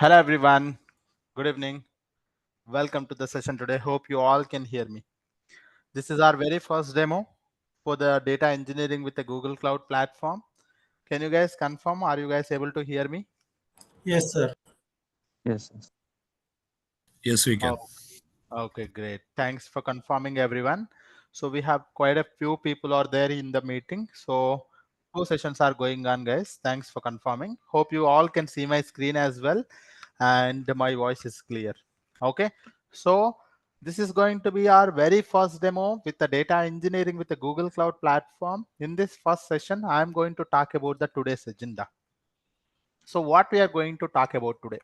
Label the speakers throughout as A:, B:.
A: Hello everyone. Good evening. Welcome to the session today. Hope you all can hear me. This is our very first demo for the data engineering with the Google Cloud platform. Can you guys confirm? Are you guys able to hear me?
B: Yes, sir.
C: Yes, yes.
D: Yes, we
A: Oh,
D: can.
A: okay, great. Thanks for confirming everyone. So we have quite a few people are there in the meeting. So two sessions are going on, guys. Thanks for confirming. Hope you all can see my screen as well and my voice is clear. Okay, so this is going to be our very first demo with the data engineering with the Google Cloud platform. In this first session, I am going to talk about the today's agenda. So what we are going to talk about today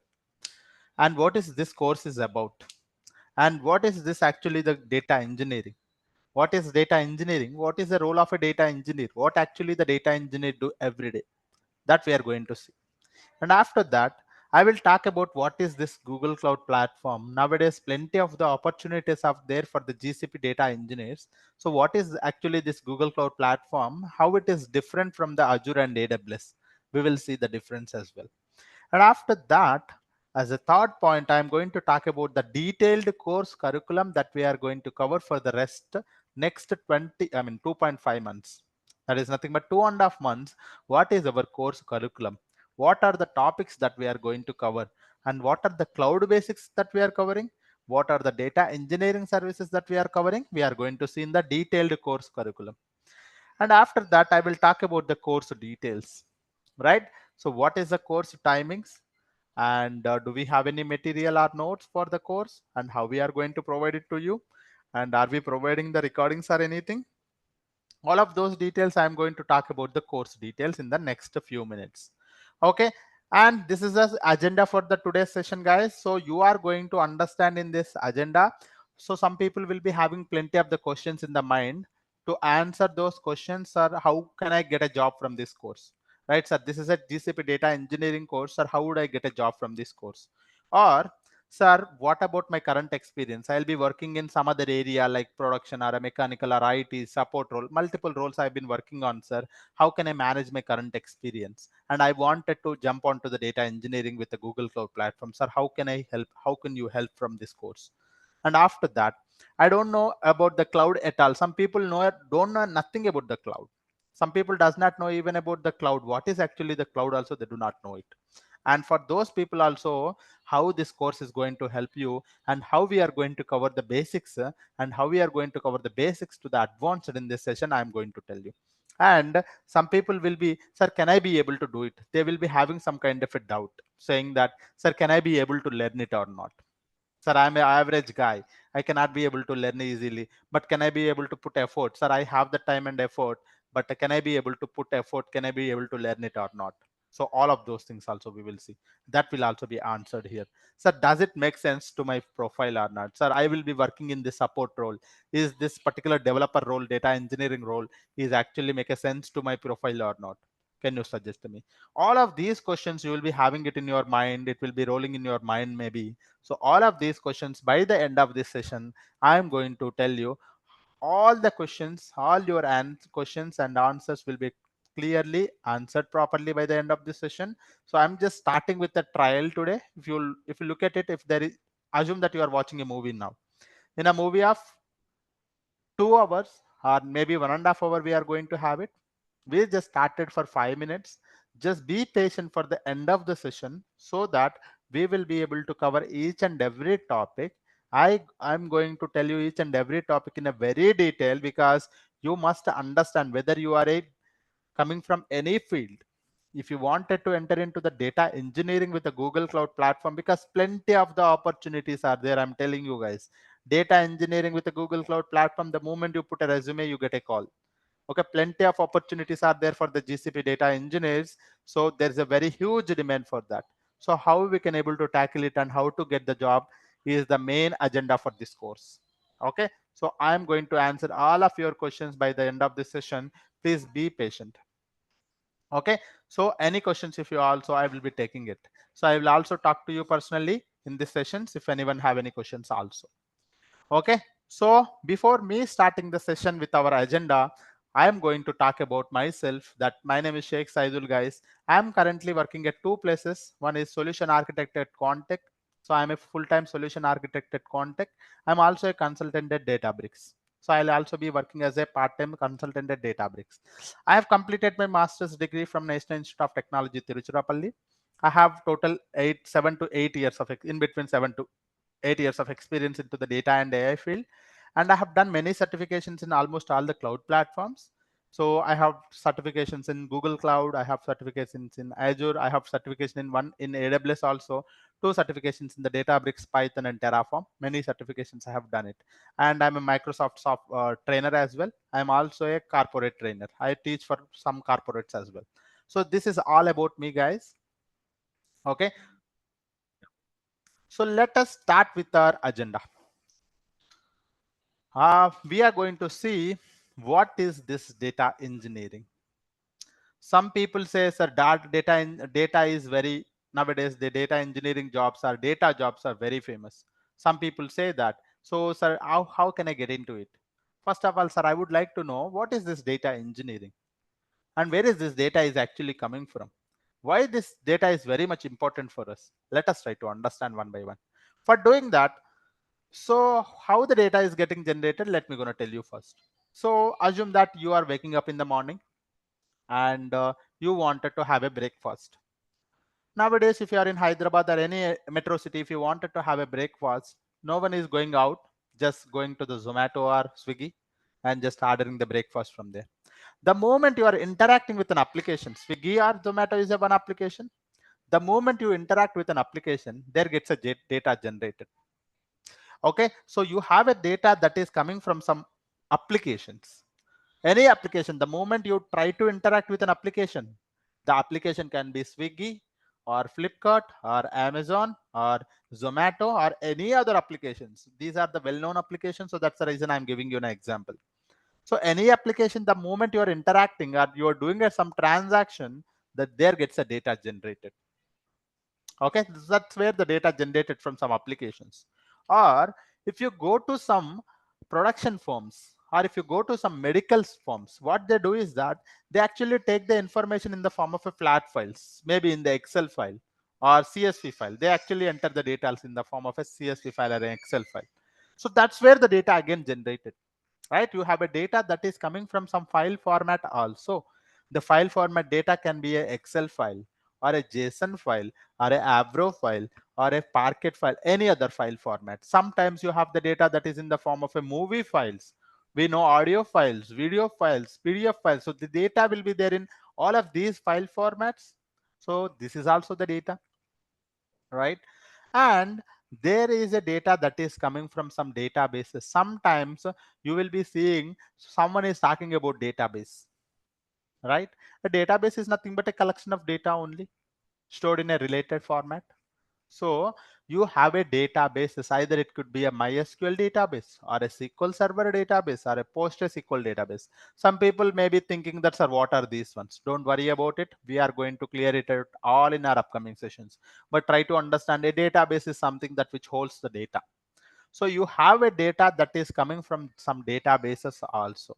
A: and what is this course is about and what is this actually the data engineering. What is data engineering? What is the role of a data engineer? What actually the data engineer do every day? That we are going to see. And after that, I will talk about what is this Google Cloud platform. Nowadays, plenty of the opportunities are there for the GCP data engineers. So what is actually this Google Cloud platform? How it is different from the Azure and AWS? We will see the difference as well. And after that, as a third point, I'm going to talk about the detailed course curriculum that we are going to cover for the rest next 2.5 months. That is nothing but 2.5 months. What is our course curriculum? What are the topics that we are going to cover? And what are the cloud basics that we are covering? What are the data engineering services that we are covering? We are going to see in the detailed course curriculum. And after that, I will talk about the course details, right? So what is the course timings? And do we have any material or notes for the course and how we are going to provide it to you? And are we providing the recordings or anything? All of those details I'm going to talk about the course details in the next few minutes. Okay, and this is the agenda for the today's session, guys. So you are going to understand in this agenda. So some people will be having plenty of the questions in the mind. To answer those questions, sir, how can I get a job from this course? Right, sir, this is a GCP data engineering course, sir. How would I get a job from this course? Or sir, what about my current experience? I'll be working in some other area like production or a mechanical or IT support role, multiple roles I've been working on, sir. How can I manage my current experience? And I wanted to jump onto the data engineering with the Google Cloud platform, sir. How can I help? How can you help from this course? And after that, I don't know about the cloud at all. Some people don't know nothing about the cloud. Some people does not know even about the cloud. What is actually the cloud? Also, they do not know it. And for those people also, how this course is going to help you and how we are going to cover the basics and how we are going to cover the basics to the advanced in this session, I'm going to tell you. And some people will be, sir, can I be able to do it? They will be having some kind of a doubt saying that, sir, can I be able to learn it or not? Sir, I'm an average guy. I cannot be able to learn easily. But can I be able to put effort? Sir, I have the time and effort. But can I be able to put effort? Can I be able to learn it or not? So all of those things also we will see. That will also be answered here. Sir, does it make sense to my profile or not? Sir, I will be working in this support role. Is this particular developer role, data engineering role, is actually make a sense to my profile or not? Can you suggest to me? All of these questions you will be having it in your mind. It will be rolling in your mind maybe. So all of these questions by the end of this session, I am going to tell you all the questions, all your questions and answers will be clearly answered properly by the end of this session. So I'm just starting with the trial today. If you look at it, if there is, assume that you are watching a movie now. In a movie of 2 hours or maybe 1.5 hours, we are going to have it. We just started for 5 minutes. Just be patient for the end of the session so that we will be able to cover each and every topic. I'm going to tell you each and every topic in a very detail because you must understand whether you are coming from any field. If you wanted to enter into the data engineering with the Google Cloud platform, because plenty of the opportunities are there, I'm telling you guys. Data engineering with the Google Cloud platform, the moment you put a resume, you get a call. Okay, plenty of opportunities are there for the GCP data engineers. So there's a very huge demand for that. So how we can able to tackle it and how to get the job is the main agenda for this course. Okay, so I'm going to answer all of your questions by the end of this session. Please be patient. Okay, so any questions, if you also, I will be taking it. So I will also talk to you personally in this sessions if anyone have any questions also. Okay, so before me starting the session with our agenda, I am going to talk about myself. That my name is Sheikh Saidul, guys. I am currently working at two places. One is solution architect at Quantec. So I'm a full-time solution architect at Quantec. I'm also a consultant at Databricks. So I'll also be working as a part-time consultant at Databricks. I have completed my master's degree from National Institute of Technology, Tiruchirappalli. I have total 7 to 8 years of in between 7 to 8 years of experience into the data and AI field, and I have done many certifications in almost all the cloud platforms. So I have certifications in Google Cloud, I have certifications in Azure, I have certification in one in AWS also, two certifications in the Databricks, Python, and Terraform. Many certifications I have done it, and I'm a Microsoft trainer as well. I'm also a corporate trainer. I teach for some corporates as well. So this is all about me, guys. Okay, so let us start with our agenda. We are going to see what is this data engineering. Some people say, sir, data is very nowadays. The data engineering jobs are data jobs are very famous. Some people say that. So, sir, how can I get into it? First of all, sir, I would like to know what is this data engineering and where is this data is actually coming from. Why this data is very much important for us. Let us try to understand one by one. For doing that, so how the data is getting generated, let me gonna tell you first. So assume that you are waking up in the morning and you wanted to have a breakfast. Nowadays, if you are in Hyderabad or any metro city, if you wanted to have a breakfast, no one is going out, just going to the Zomato or Swiggy and just ordering the breakfast from there. The moment you are interacting with an application, Swiggy or Zomato is a one application. The moment you interact with an application, there gets a data generated. Okay, so you have a data that is coming from some applications. Any application, the moment you try to interact with an application, the application can be Swiggy or Flipkart or Amazon or Zomato or any other applications. These are the well-known applications, so that's the reason I'm giving you an example. So any application, the moment you are interacting or you are doing some transaction, that there gets a data generated. Okay, that's where the data generated from some applications. Or if you go to some production firms or if you go to some medical firms, what they do is that they actually take the information in the form of a flat files, maybe in the Excel file or CSV file. They actually enter the data in the form of a CSV file or an Excel file. So that's where the data again generated, right? You have a data that is coming from some file format also. The file format data can be a Excel file or a JSON file or a Avro file or a Parquet file, any other file format. Sometimes you have the data that is in the form of a movie files. We know audio files, video files, PDF files. So the data will be there in all of these file formats. So this is also the data, right? And there is a data that is coming from some databases. Sometimes you will be seeing someone is talking about database, right? A database is nothing but a collection of data only stored in a related format. So you have a database, either it could be a MySQL database or a SQL Server database or a PostgreSQL database. Some people may be thinking that, sir, what are these ones? Don't worry about it. We are going to clear it out all in our upcoming sessions. But try to understand a database is something that which holds the data. So you have a data that is coming from some databases also.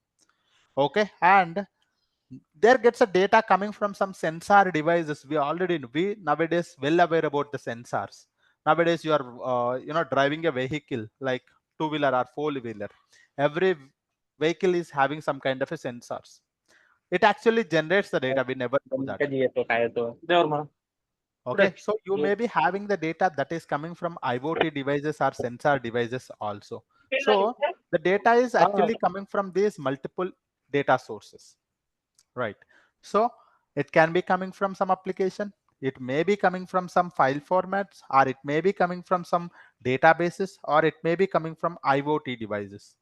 A: Okay, and there gets a data coming from some sensor devices. We nowadays well aware about the sensors. Nowadays you are driving a vehicle like two-wheeler or four-wheeler. Every vehicle is having some kind of a sensors. It actually generates the data. We never do that.
B: कधी येतो काय येतो त्यावर म्हणा
A: Okay, so you may be having the data that is coming from IoT devices or sensor devices also. So the data is actually coming from these multiple data sources. Right. So it can be coming from some application. It may be coming from some file formats, or it may be coming from some databases, or it may be coming from IoT devices.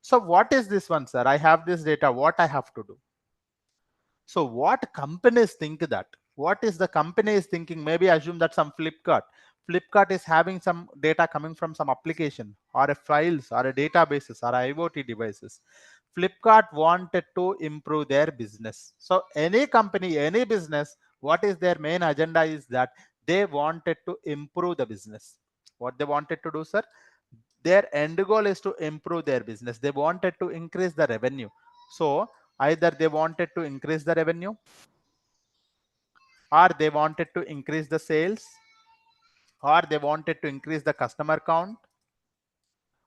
A: So what is this one, sir? I have this data. What I have to do? So what companies think that? What is the company is thinking? Maybe assume that some Flipkart. Flipkart is having some data coming from some application or a files or a databases or IoT devices. Flipkart wanted to improve their business. So any company, any business, what is their main agenda is that they wanted to improve the business. What they wanted to do, sir? Their end goal is to improve their business. They wanted to increase the revenue. So Either they wanted to increase the revenue, or they wanted to increase the sales, or they wanted to increase the customer count,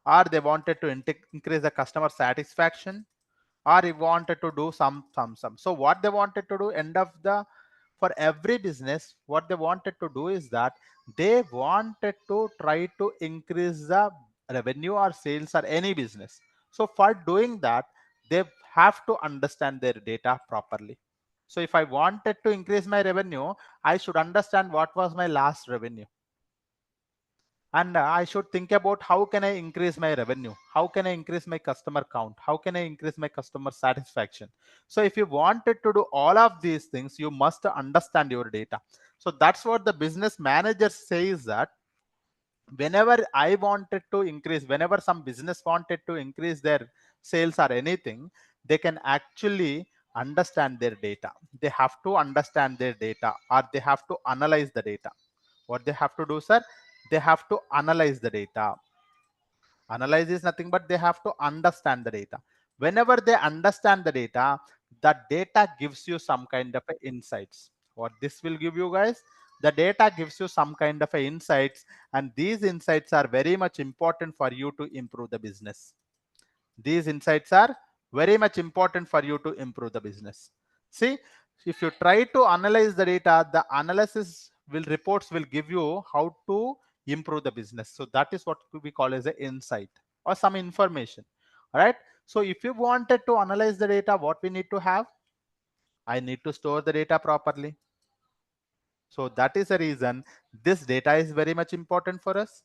A: or they wanted to increase the customer satisfaction, or he wanted to do some. So what they wanted to do, end of the, for every business, what they wanted to do is that they wanted to try to increase the revenue or sales or any business. So for doing that, they have to understand their data properly. So if I wanted to increase my revenue, I should understand what was my last revenue, and I should think about how can I increase my revenue, how can I increase my customer count, how can I increase my customer satisfaction. So if you wanted to do all of these things, you must understand your data. So that's what the business manager says, that whenever I wanted to increase, whenever some business wanted to increase their sales or anything, they can actually understand their data. They have to understand their data, or they have to analyze the data. What they have to do, sir? They have to analyze the data. Analyze is nothing but they have to understand the data. Whenever they understand the data gives you some kind of a insights. What this will give you, guys? The data gives you some kind of a insights, and these insights are very much important for you to improve the business. These insights are very much important for you to improve the business. See, if you try to analyze the data, the analysis will reports will give you how to improve the business. So that is what we call as an insight or some information. All right. So if you wanted to analyze the data, what we need to have? I need to store the data properly. So that is the reason this data is very much important for us.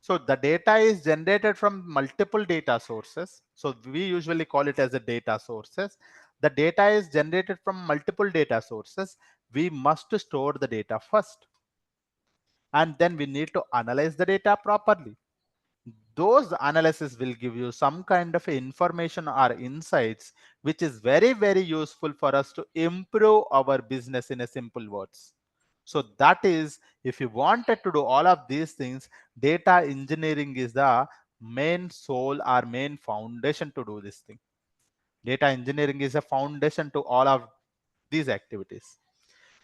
A: So the data is generated from multiple data sources. So we usually call it as a data sources. The data is generated from multiple data sources. We must store the data first, and then we need to analyze the data properly. Those analysis will give you some kind of information or insights, which is very, very useful for us to improve our business in a simple words. So that is, if you wanted to do all of these things, data engineering is the main soul or main foundation to do this thing. Data engineering is a foundation to all of these activities.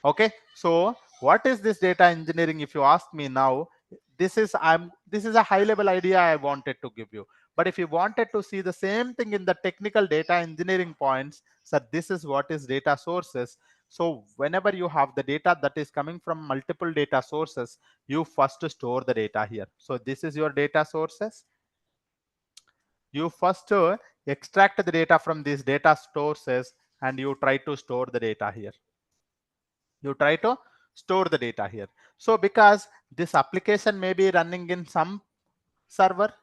A: Okay, so what is this data engineering? If you ask me now, this is a high level idea I wanted to give you. But if you wanted to see the same thing in the technical data engineering points, so this is what is data sources. So whenever you have the data that is coming from multiple data sources, you first store the data here. So this is your data sources. You first extract the data from these data sources, and you try to store the data here. You try to store the data here. So because this application may be running in some server,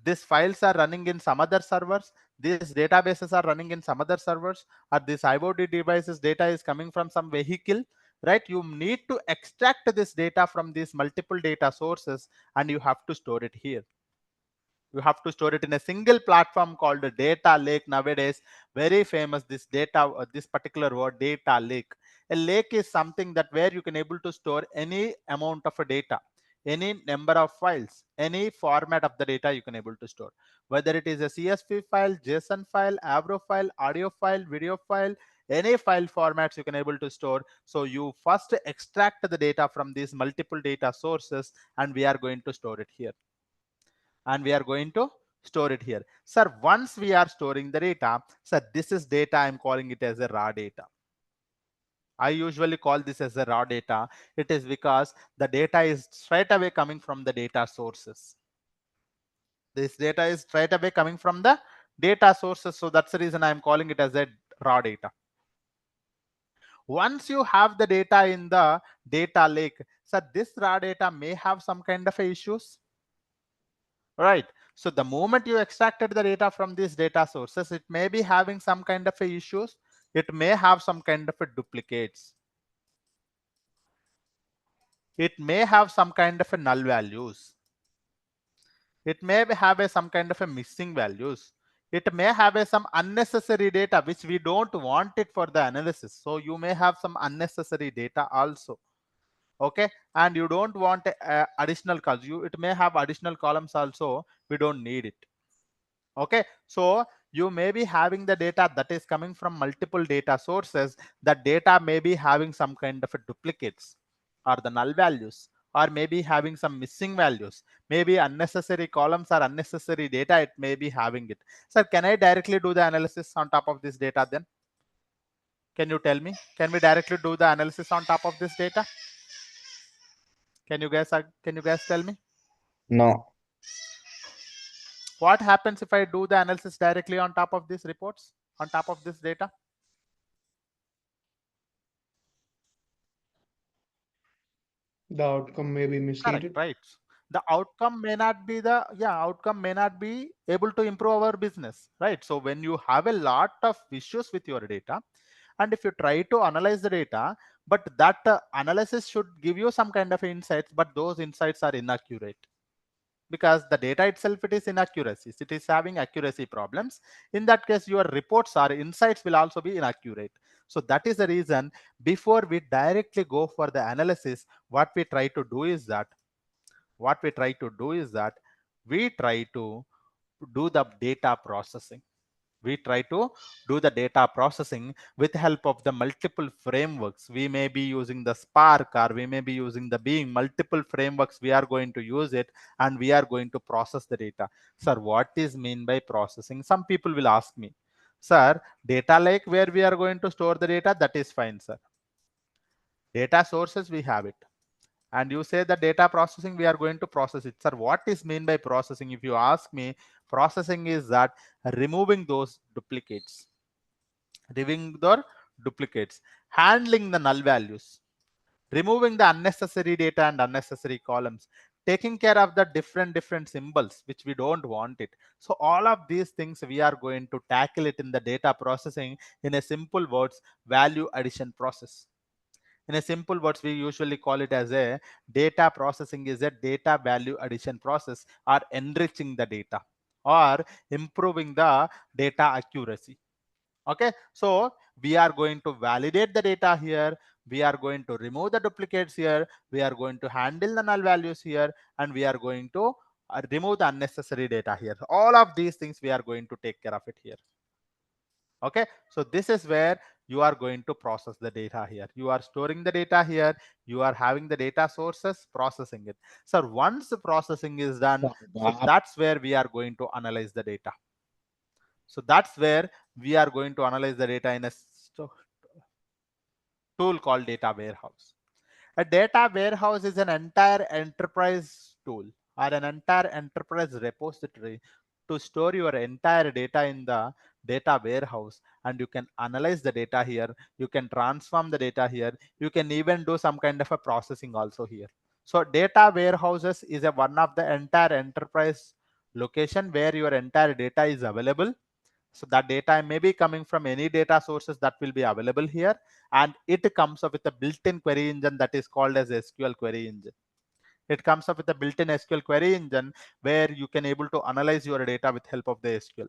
A: these files are running in some other servers, these databases are running in some other servers, or this IoT devices data is coming from some vehicle, right? You need to extract this data from these multiple data sources, and you have to store it here. You have to store it in a single platform called a data lake. Nowadays very famous, this data, this particular word, data lake. A lake is something that where you can able to store any amount of a data, any number of files, any format of the data you can able to store, whether it is a CSV file, JSON file, avro file, audio file, video file, any file formats you can able to store. So you first extract the data from these multiple data sources, and we are going to store it here, and we are going to store it here. Sir, once we are storing the data, sir, this is data, I'm calling it as a raw data. I usually call this as a raw data. It is because the data is straight away coming from the data sources. This data is straight away coming from the data sources. So that's the reason I'm calling it as a raw data. Once you have the data in the data lake, sir, this raw data may have some kind of issues. Right. So the moment you extracted the data from these data sources, it may be having some kind of a issues. It may have some kind of a duplicates. It may have some kind of a null values. It may have some kind of a missing values. It may have some unnecessary data which we don't want it for the analysis. So you may have some unnecessary data also. Okay, and you don't want additional columns. It may have additional columns also. We don't need it. Okay, so you may be having the data that is coming from multiple data sources. That data may be having some kind of a duplicates or the null values, or maybe having some missing values, maybe unnecessary columns or unnecessary data it may be having it. Sir, can I directly do the analysis on top of this data then? Can you tell me? Can we directly do the analysis on top of this data? Can you guys tell me?
B: No.
A: What happens if I do the analysis directly on top of these reports, on top of this data?
C: The outcome may be
A: Correct,
C: misleaded.
A: right? The outcome may not be the, outcome may not be able to improve our business, right? So when you have a lot of issues with your data, and if you try to analyze the data, but that analysis should give you some kind of insights, but those insights are inaccurate, because the data itself, it is inaccuracies, it is having accuracy problems. In that case, your reports or insights will also be inaccurate. So that is the reason, before we directly go for the analysis, what we try to do is that what we try to do is that we try to do the data processing. We try to do the data processing with help of the multiple frameworks. We may be using the Spark, or we may be using the Beam. Multiple frameworks, we are going to use it, and we are going to process the data. Sir, what is mean by processing? Some people will ask me, sir, data lake where we are going to store the data, that is fine, sir. Data sources, we have it. And you say the data processing, we are going to process it. Sir, what is mean by processing? If you ask me, processing is that removing those duplicates, handling the null values, removing the unnecessary data and unnecessary columns, taking care of the different symbols which we don't want it. So all of these things we are going to tackle it in the data processing. In a simple words, value addition process. In a simple words, we usually call it as a data processing is a data value addition process, or enriching the data, or improving the data accuracy. Okay, so we are going to validate the data here, we are going to remove the duplicates here, we are going to handle the null values here, and we are going to remove the unnecessary data here. All of these things we are going to take care of it here. Okay, so this is where you are going to process the data here. You are storing the data here, you are having the data sources, processing it. So once the processing is done, so that's where we are going to analyze the data. So that's where we are going to analyze the data in a tool called data warehouse. A data warehouse is an entire enterprise tool, or an entire enterprise repository to store your entire data in the data warehouse, and you can analyze the data here, you can transform the data here, you can even do some kind of a processing also here. So data warehouses is a one of the entire enterprise location where your entire data is available. So that data may be coming from any data sources that will be available here, and it comes up with a built-in query engine that is called as SQL query engine. It comes up with a built-in SQL query engine where you can able to analyze your data with help of the SQL.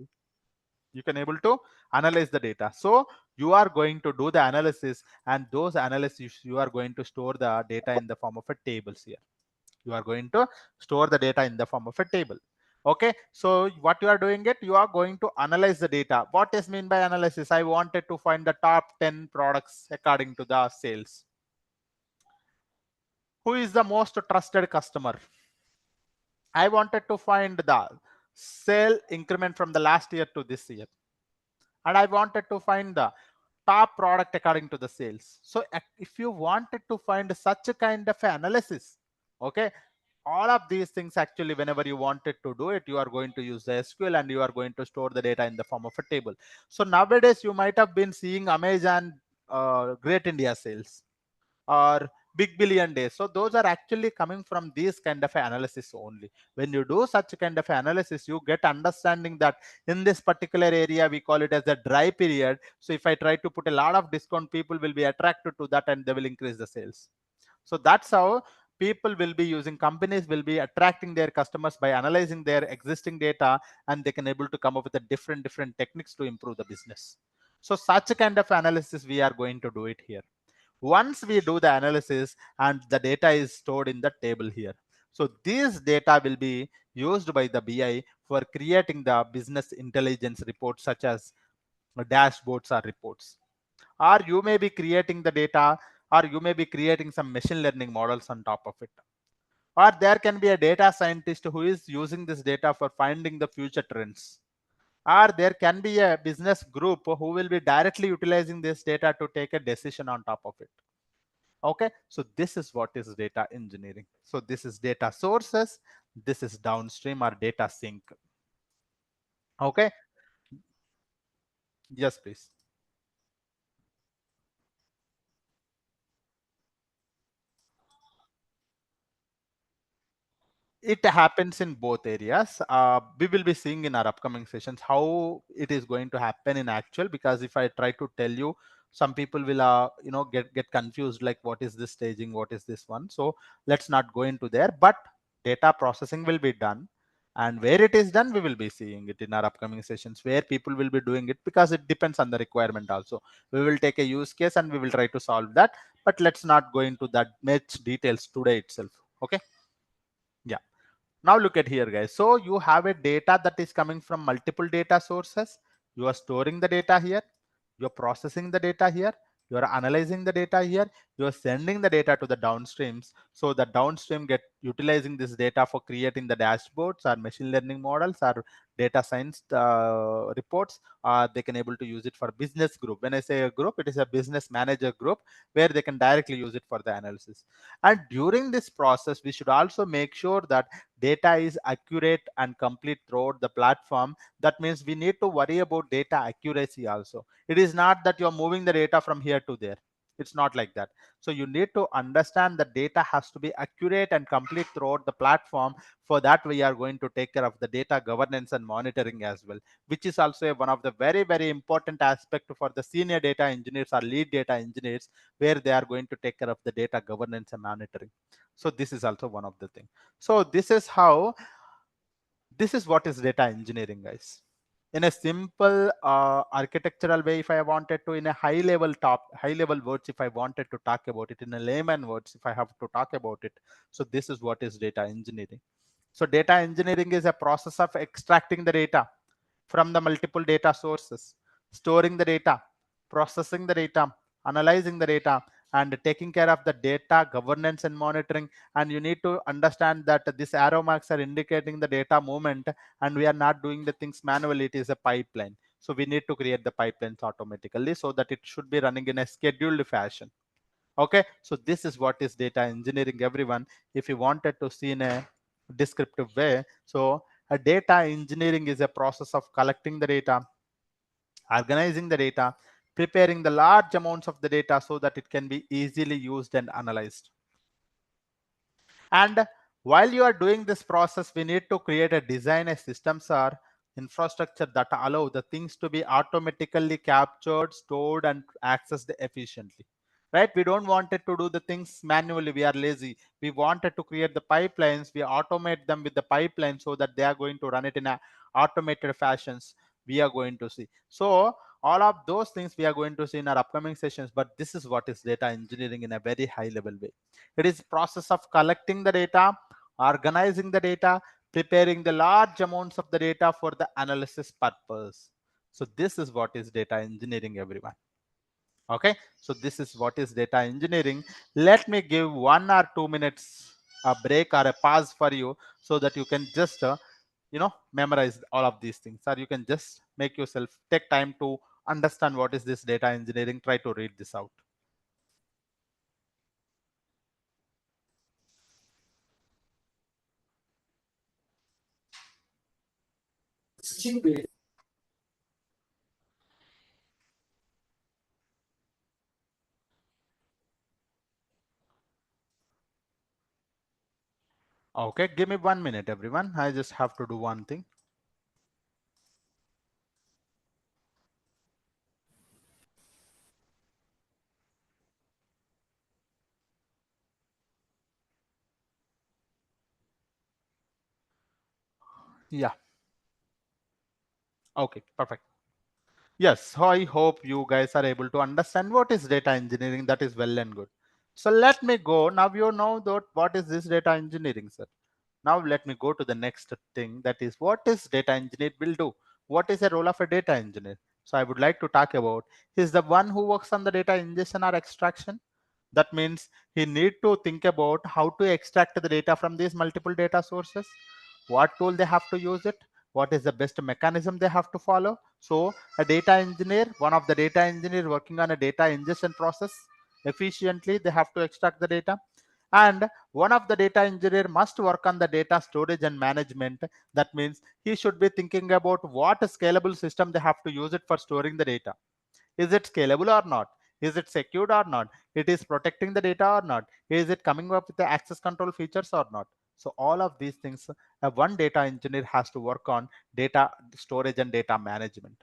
A: You can able to analyze the data. So you are going to do the analysis, and those analysis you are going to store the data in the form of a tables here. You are going to store the data in the form of a table. Okay, so what you are doing it, you are going to analyze the data. What is mean by analysis? I wanted to find the top 10 products according to the sales. Who is the most trusted customer? I wanted to find the sale increment from the last year to this year, and I wanted to find the top product according to the sales. So if you wanted to find such a kind of analysis, okay, all of these things actually, whenever you wanted to do it, you are going to use the SQL, and you are going to store the data in the form of a table. So nowadays you might have been seeing Amazon Great India Sales or Big Billion Days. So those are actually coming from these kind of analysis only. When you do such kind of analysis, you get understanding that in this particular area we call it as a dry period. So if I try to put a lot of discount, people will be attracted to that and they will increase the sales. So that's how people will be using, companies will be attracting their customers by analyzing their existing data, and they can able to come up with a different techniques to improve the business. So such a kind of analysis we are going to do it here. Once we do the analysis, and the data is stored in the table here, so this data will be used by the BI for creating the business intelligence reports such as dashboards or reports. Or you may be creating the data, or you may be creating some machine learning models on top of it. Or there can be a data scientist who is using this data for finding the future trends. Or there can be a business group who will be directly utilizing this data to take a decision on top of it. Okay, so this is what is data engineering. So this is data sources, this is downstream or data sink. Okay, yes, please. It happens in both areas. We will be seeing in our upcoming sessions how it is going to happen in actual, because if I try to tell you, some people will get confused, like what is this staging, what is this one. So let's not go into there, but data processing will be done, and where it is done we will be seeing it in our upcoming sessions, where people will be doing it, because it depends on the requirement also. We will take a use case and we will try to solve that, but let's not go into that much details today itself. Okay, yeah. Now look at here, guys. So you have a data that is coming from multiple data sources. You are storing the data here. You're processing the data here. You're analyzing the data here. You're sending the data to the downstreams. So the downstream get utilizing this data for creating the dashboards or machine learning models or data science reports. They can able to use it for business group. When I say a group, it is a business manager group where they can directly use it for the analysis. And during this process, we should also make sure that data is accurate and complete throughout the platform. That means we need to worry about data accuracy also. It is not that you're moving the data from here to there. It's not like that. So you need to understand that data has to be accurate and complete throughout the platform. For that, we are going to take care of the data governance and monitoring as well, which is also one of the very, very important aspect for the senior data engineers or lead data engineers, where they are going to take care of the data governance and monitoring. So this is also one of the things. So this is what is data engineering, guys. In a simple architectural way, if I wanted to, in a high level words, if I wanted to talk about it in a layman words, if I have to talk about it, so this is what is data engineering. So data engineering is a process of extracting the data from the multiple data sources, storing the data, processing the data, analyzing the data, and taking care of the data governance and monitoring. And you need to understand that this arrow marks are indicating the data movement, and we are not doing the things manually. It is a pipeline. So we need to create the pipelines automatically so that it should be running in a scheduled fashion. Okay, so this is what is data engineering, everyone. If you wanted to see in a descriptive way, so a data engineering is a process of collecting the data, organizing the data, preparing the large amounts of the data so that it can be easily used and analyzed. And while you are doing this process, we need to create a design a systems or infrastructure that allow the things to be automatically captured, stored, and accessed efficiently. Right? We don't want it to do the things manually. We are lazy. We wanted to create the pipelines. We automate them with the pipeline so that they are going to run it in a automated fashions. We are going to see. So all of those things we are going to see in our upcoming sessions. But this is what is data engineering in a very high level way. It is process of collecting the data, organizing the data, preparing the large amounts of the data for the analysis purpose. So this is what is data engineering, everyone. Okay, so this is what is data engineering. Let me give 1 or 2 minutes a break or a pause for you so that you can just memorize all of these things, or you can just make yourself take time to understand what is this data engineering. Try to read this out. Okay, give me 1 minute, everyone. I just have to do one thing. Yeah. Okay, perfect. Yes, so I hope you guys are able to understand what is data engineering. That is well and good. So let me go. Now you know that what is this data engineering, sir. Now let me go to the next thing, that is what is data engineer will do. What is the role of a data engineer? So I would like to talk about, he's the one who works on the data ingestion or extraction. That means he need to think about how to extract the data from these multiple data sources, what tool they have to use it, what is the best mechanism they have to follow. So a data engineer, one of the data engineer working on a data ingestion process efficiently, they have to extract the data. And one of the data engineer must work on the data storage and management. That means he should be thinking about what scalable system they have to use it for storing the data. Is it scalable or not? Is it secured or not? It is protecting the data or not? Is it coming up with the access control features or not? So all of these things, one data engineer has to work on data storage and data management.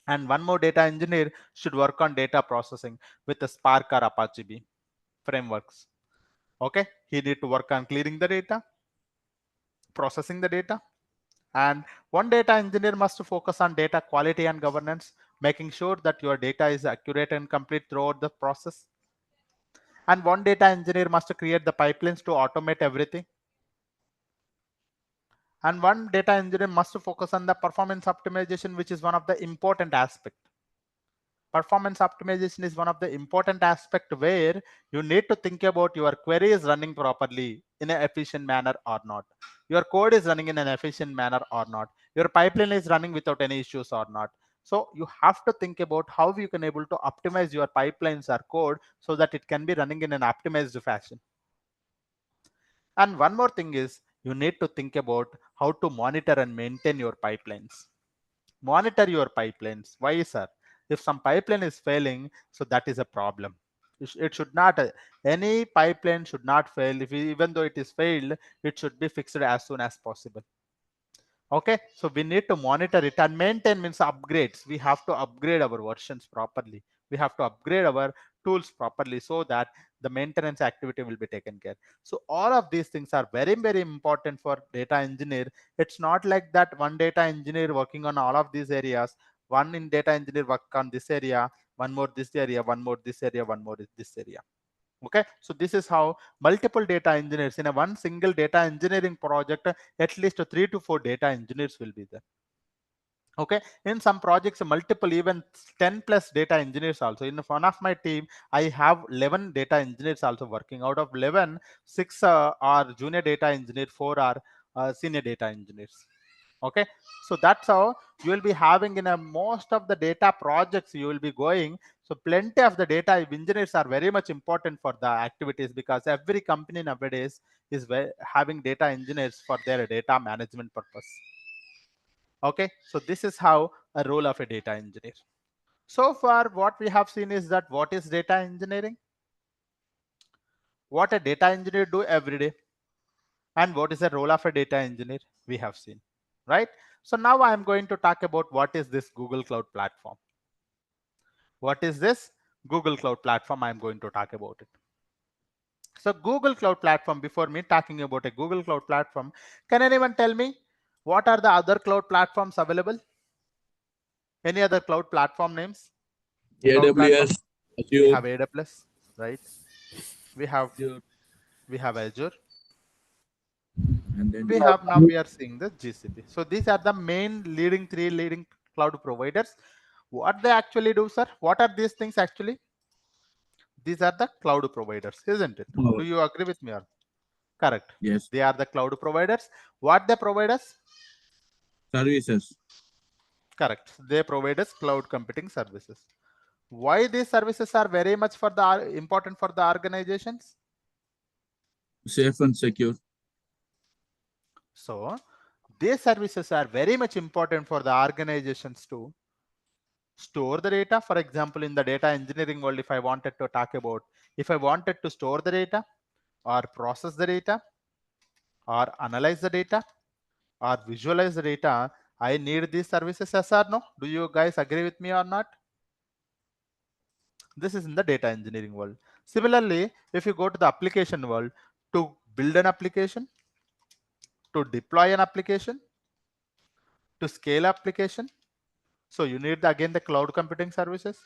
A: And one more data engineer should work on data processing with the Spark or Apache Beam frameworks. Okay, he need to work on clearing the data, processing the data, and one data engineer must focus on data quality and governance, making sure that your data is accurate and complete throughout the process. And one data engineer must create the pipelines to automate everything. And one data engineer must focus on the performance optimization, which is one of the important aspect. Performance optimization is one of the important aspect where you need to think about your query is running properly in an efficient manner or not. Your code is running in an efficient manner or not. Your pipeline is running without any issues or not. So you have to think about how you can able to optimize your pipelines or code so that it can be running in an optimized fashion. And one more thing is you need to think about how to monitor and maintain your pipelines. Monitor your pipelines. Why, sir? If some pipeline is failing, so that is a problem. It should not, any pipeline should not fail. If even though it is failed, it should be fixed as soon as possible. Okay, so we need to monitor it, and maintain means upgrades. We have to upgrade our versions properly. We have to upgrade our tools properly so that the maintenance activity will be taken care. So all of these things are very important for data engineer. It's not like that one data engineer working on all of these areas, one in data engineer work on this area, one more this area, one more this area, one more this area. Okay, so this is how multiple data engineers in a one single data engineering project, at least 3 to 4 data engineers will be there. Okay, in some projects multiple, even 10 plus data engineers also. In one of my team I have 11 data engineers also working. Out of 11, 6 are junior data engineer, 4 are senior data engineers. Okay, so that's how you will be having in a most of the data projects you will be going. So plenty of the data engineers are very much important for the activities, because every company nowadays is having data engineers for their data management purpose. Okay, so this is how a role of a data engineer. So far what we have seen is that what is data engineering, what a data engineer do every day, and what is the role of a data engineer we have seen, right? So now I am going to talk about what is this Google Cloud Platform. What is this Google Cloud Platform? I am going to talk about it. So Google Cloud Platform, before me talking about a Google Cloud Platform, can anyone tell me what are the other cloud platforms available? Any other cloud platform names? Cloud platform.
D: AWS,
A: We
D: Azure,
A: have AWS, right? We have
D: Azure,
A: Azure.
D: and then
A: We have, now we are seeing the GCP. So these are the main three leading cloud providers. What they actually do, sir? What are these things actually? These are the cloud providers, isn't it?
D: oh,
A: Do you agree with me? Or correct?
D: yes,
A: They are the cloud providers. What they provide us?
D: services,
A: Correct. They provide us cloud computing services. Why these services are very much for the important for the organizations?
D: safe and secure,
A: So these services are very much important for the organizations to store the data. For example, in the data engineering world, if I wanted to talk about, if I wanted to store the data or process the data or analyze the data or visualize the data, I need these services, yes or no? Do you guys agree with me or not? This is in the data engineering world. Similarly, if you go to the application world, to build an application, to deploy an application, to scale application, so you need again the cloud computing services.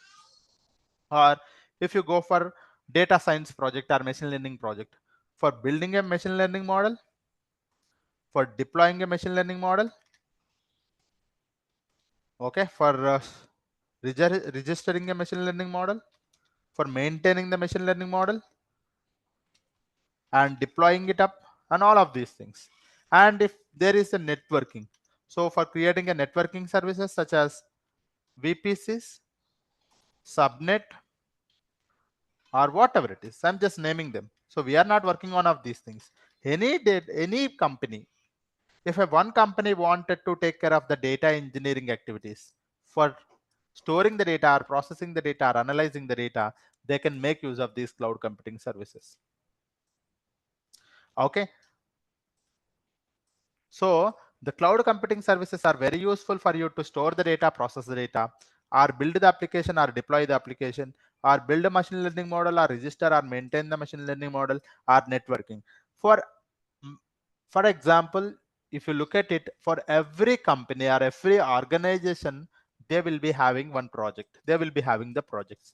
A: Or if you go for data science project or machine learning project, for building a machine learning model, for deploying a machine learning model, okay, for registering a machine learning model, for maintaining the machine learning model, and deploying it up, and all of these things. And if there is a networking, so for creating a networking services such as VPCs, subnet, or whatever it is, I'm just naming them. So we are not working on of these things. Any company, if one company wanted to take care of the data engineering activities for storing the data or processing the data or analyzing the data, they can make use of these cloud computing services. Okay, so the cloud computing services are very useful for you to store the data, process the data, or build the application or deploy the application, or build a machine learning model, or register or maintain the machine learning model, or networking. For for example, if you look at it, for every company or every organization, they will be having one project. They will be having the projects.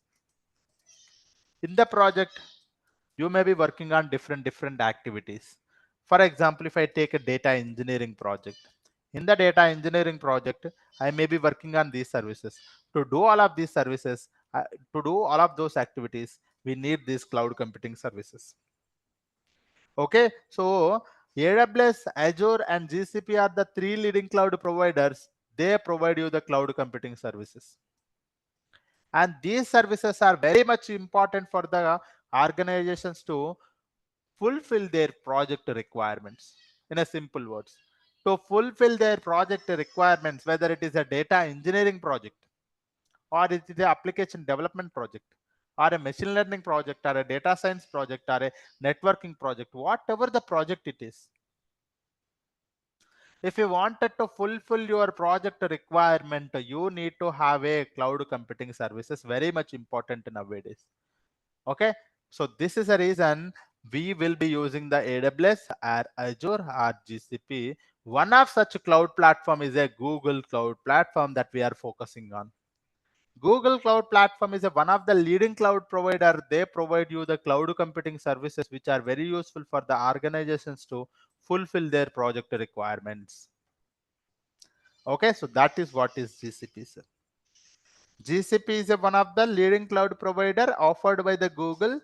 A: In the project, you may be working on different activities. For example, if I take a data engineering project, in the data engineering project, I may be working on these services. To do all of these services, to do all of those activities, we need these cloud computing services. Okay, so AWS, Azure, and GCP are the three leading cloud providers. They provide you the cloud computing services. And these services are very much important for the organizations to fulfill their project requirements. In a simple words, to fulfill their project requirements, whether it is a data engineering project, or it is the application development project, or a machine learning project, or a data science project, or a networking project, whatever the project it is. If you wanted to fulfill your project requirement, you need to have a cloud computing services, very much important nowadays. Okay, so this is a reason we will be using the AWS or Azure or GCP. One of such cloud platform is a Google Cloud Platform that we are focusing on. Google Cloud Platform is one of the leading cloud provider. They provide you the cloud computing services which are very useful for the organizations to fulfill their project requirements. Okay, so that is what is GCP, sir. GCP is one of the leading cloud provider offered by the Google,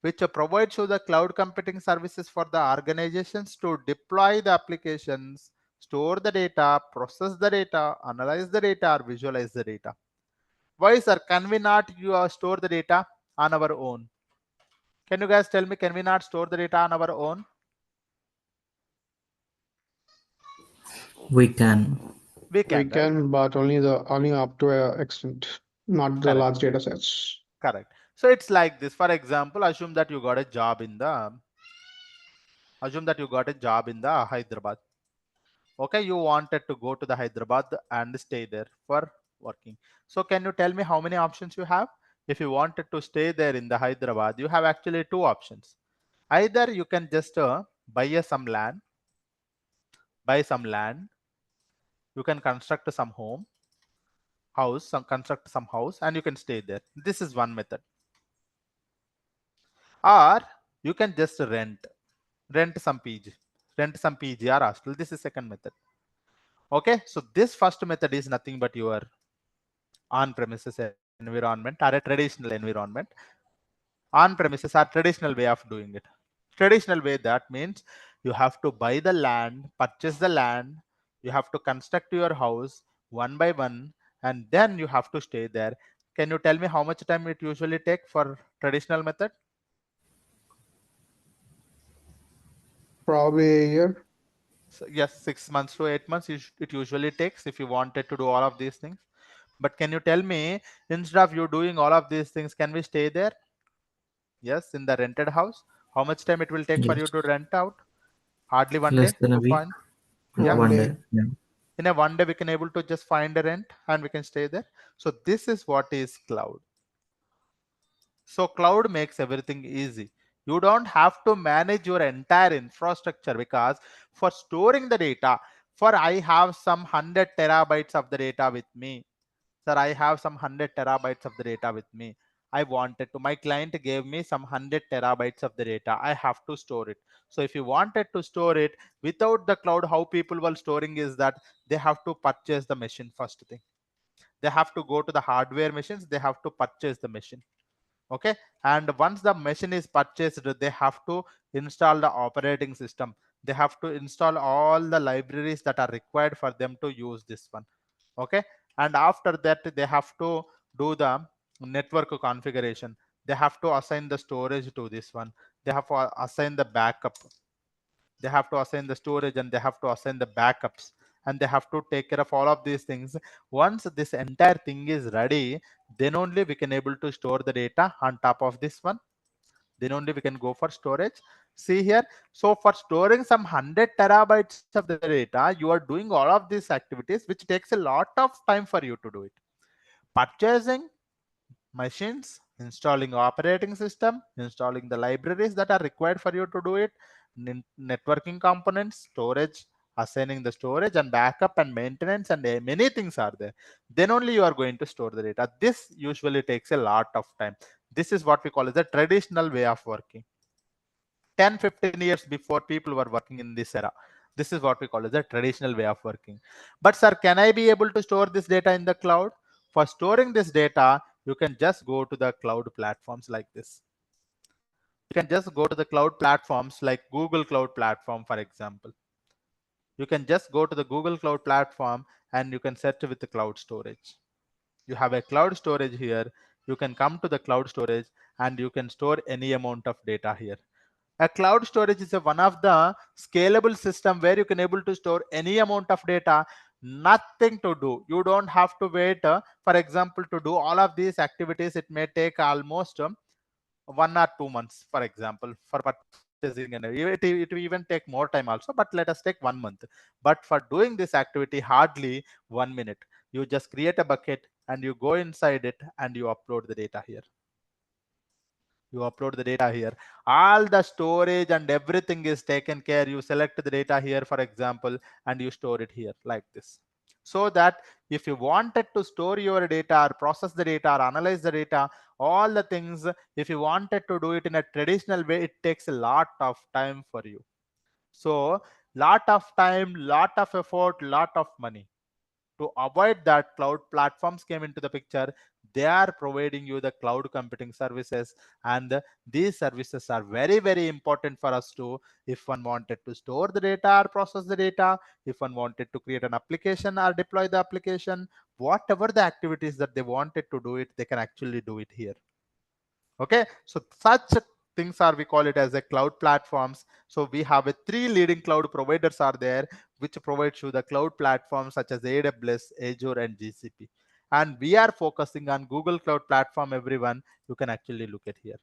A: which provides you the cloud computing services for the organizations to deploy the applications, store the data, process the data, analyze the data, or visualize the data. Why, sir, can we not store the data on our own? Can you guys tell me, can we not store the data on our own?
B: We can.
A: We
C: We
A: can, right?
C: can, but only up to a extent, not the
A: Correct,
C: large data sets.
A: correct. So it's like this. For example, assume that you got a job in the Hyderabad. Okay, you wanted to go to the Hyderabad and stay there for working. So can you tell me how many options you have? If you wanted to stay there in the Hyderabad, you have actually two options. Either you can just buy some land, you can construct some construct some house, and you can stay there. This is one method. Or you can just rent some PG or hostel. This is second method. Okay, so this first method is nothing but your on-premises environment or a traditional environment. On-premises are traditional way of doing it. Traditional way, that means you have to buy the land, purchase the land, you have to construct your house one by one, and then you have to stay there. Can you tell me how much time it usually take for traditional method?
C: Probably a year.
A: So yes, 6 months to 8 months it usually takes if you wanted to do all of these things. But can you tell me, instead of you doing all of these things, can we stay there? Yes, in the rented house. How much time it will take for
B: Yes.
A: you to rent out? Hardly one
B: Less
A: day
B: than a
A: to
B: week.
A: find. Yeah.
C: One
B: One
C: day.
B: day. Yeah.
A: In a one day, we can able to just find a rent and we can stay there. So this is what is cloud. So cloud makes everything easy. You don't have to manage your entire infrastructure, because for storing the data, for I have some 100 terabytes of the data with me. Sir, I have some 100 terabytes of the data with me. my client gave me some 100 terabytes of the data. I have to store it. So if you wanted to store it without the cloud, how people were storing is that they have to purchase the machine first thing. They have to go to the hardware machines, they have to purchase the machine. Okay, and once the machine is purchased, they have to install the operating system. They have to install all the libraries that are required for them to use this one. Okay, and after that they have to do the network configuration. They have to assign the storage to this one. They have to assign the backup. They have to assign the storage, and they have to assign the backups, and they have to take care of all of these things. Once this entire thing is ready, then only we can able to store the data on top of this one. Then only we can go for storage. See here, so for storing some 100 terabytes of the data, you are doing all of these activities, which takes a lot of time for you to do it. Purchasing machines, installing operating system, installing the libraries that are required for you to do it, networking components, storage, assigning the storage and backup and maintenance, and many things are there. Then only you are going to store the data. This usually takes a lot of time. This is what we call as the traditional way of working. 10-15 years before, people were working in this era. This is what we call as the traditional way of working. But sir, can I be able to store this data in the cloud? For storing this data, you can just go to the cloud platforms like this. You can just go to the cloud platforms like Google Cloud Platform, for example. You can just go to the Google Cloud Platform and you can set with the cloud storage. You have a cloud storage here. You can come to the cloud storage and you can store any amount of data here. A cloud storage is one of the scalable system where you can able to store any amount of data. Nothing to do. You don't have to wait. For example, to do all of these activities, it may take almost 1 or 2 months, for example, for purchasing, and it will even take more time also, but let us take 1 month. But for doing this activity, hardly 1 minute. You just create a bucket and you go inside it and you upload the data here. You upload the data here. All the storage and everything is taken care. You select the data here, for example, and you store it here like this. So that if you wanted to store your data or process the data or analyze the data, all the things, if you wanted to do it in a traditional way, it takes a lot of time for you. So lot of time, lot of effort, lot of money. To avoid that, cloud platforms came into the picture. They are providing you the cloud computing services, and these services are very, very important for us to, if one wanted to store the data or process the data, if one wanted to create an application or deploy the application, whatever the activities that they wanted to do it, they can actually do it here. Okay, so such things are, we call it as a cloud platforms. So we have a 3 leading cloud providers are there, which provides you the cloud platforms such as AWS, Azure, and GCP. And we are focusing on Google Cloud Platform, everyone. You can actually look at here.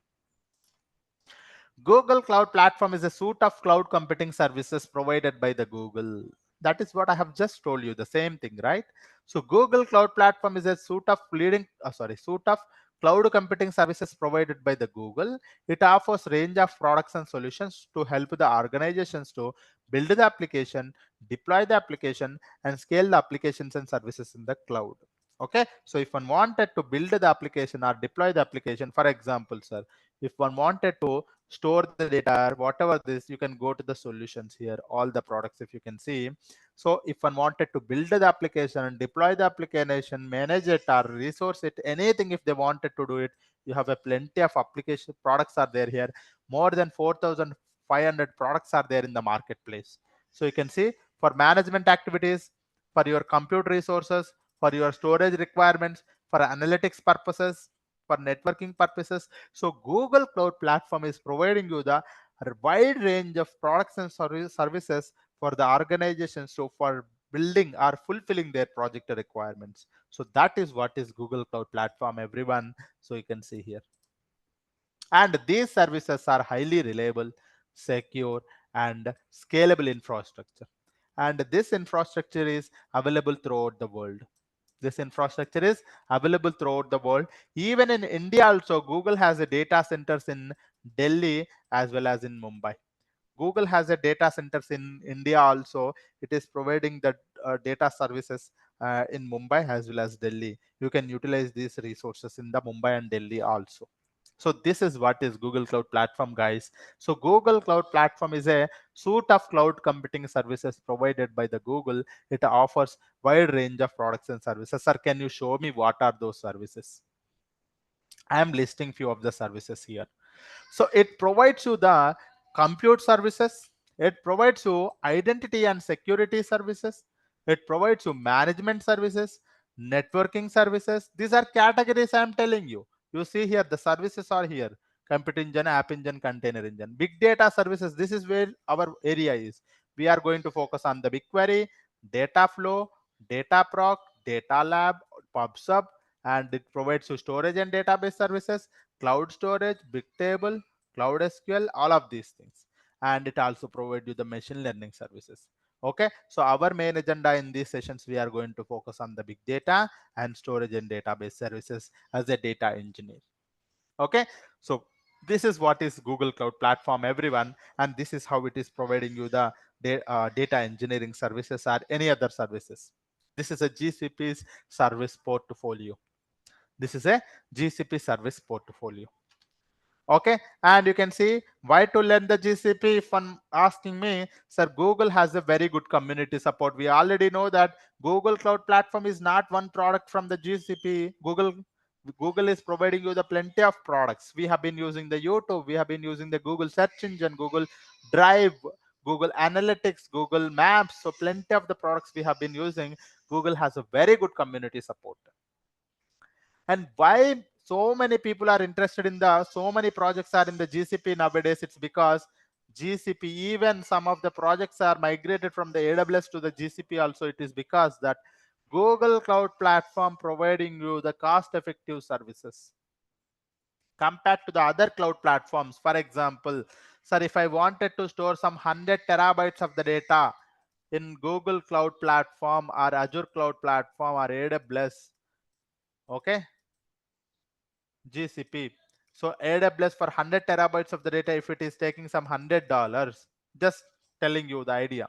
A: Google Cloud Platform is a suite of cloud computing services provided by the Google. That is what I have just told you, the same thing, right? So Google Cloud Platform is a suite of suite of cloud computing services provided by the Google. It offers range of products and solutions to help the organizations to build the application, deploy the application, and scale the applications and services in the cloud. Okay, so if one wanted to build the application or deploy the application, for example, sir, if one wanted to store the data, whatever this, you can go to the solutions here, all the products, if you can see. So if one wanted to build the application and deploy the application, manage it or resource it, anything, if they wanted to do it, you have a plenty of application products are there here. More than 4,500 products are there in the marketplace. So you can see, for management activities, for your compute resources, for your storage requirements, for analytics purposes, for networking purposes. So Google Cloud Platform is providing you the wide range of products and services for the organizations, so for building or fulfilling their project requirements. So that is what is Google Cloud Platform, everyone. So you can see here. And these services are highly reliable, secure, and scalable infrastructure. And this infrastructure is available throughout the world. This infrastructure is available throughout the world. Even in India also, Google has a data centers in Delhi as well as in Mumbai. Google has a data centers in India also. It is providing the data services in Mumbai as well as Delhi. You can utilize these resources in the Mumbai and Delhi also. So this is what is Google Cloud Platform, guys. So Google Cloud Platform is a suite of cloud computing services provided by the Google. It offers wide range of products and services. Sir, can you show me what are those services? I am listing few of the services here. So it provides you the compute services. It provides you identity and security services. It provides you management services, networking services. These are categories I am telling you. You see here, the services are here. Compute engine, app engine, container engine. Big data services. This is where our area is. We are going to focus on the BigQuery, Dataflow, DataProc, Data Lab, PubSub, and it provides you storage and database services, cloud storage, Bigtable, Cloud SQL, all of these things. And it also provides you the machine learning services. Okay, so our main agenda in these sessions, we are going to focus on the big data and storage and database services as a data engineer. Okay, so this is what is Google Cloud Platform, everyone, and this is how it is providing you the data engineering services or any other services. This is a GCP's service portfolio. This is a GCP service portfolio. Okay, and you can see why to learn the GCP. If one asking me, sir, Google has a very good community support. We already know that Google Cloud Platform is not one product from the GCP. Google is providing you the plenty of products. We have been using the YouTube, we have been using the Google search engine, Google Drive, Google Analytics, Google Maps. So plenty of the products we have been using. Google has a very good community support. And why so many people are interested in the, so many projects are in the GCP nowadays? It's because GCP, even some of the projects are migrated from the AWS to the GCP also. It is because that Google Cloud Platform providing you the cost effective services compared to the other cloud platforms. For example, sir, if I wanted to store some 100 terabytes of the data in Google Cloud Platform or Azure Cloud Platform or AWS, okay, GCP. So AWS for 100 terabytes of the data, if it is taking some $100, just telling you the idea,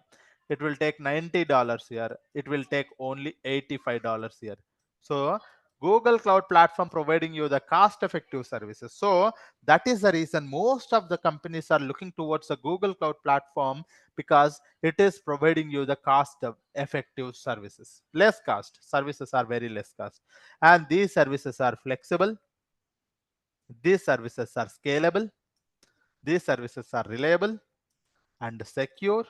A: it will take $90 here. It will take only $85 here. So Google Cloud Platform providing you the cost-effective services. So that is the reason most of the companies are looking towards the Google Cloud Platform, because it is providing you the cost-effective services. Less cost. Services are very less cost. And these services are flexible. These services are scalable. These services are reliable and secure,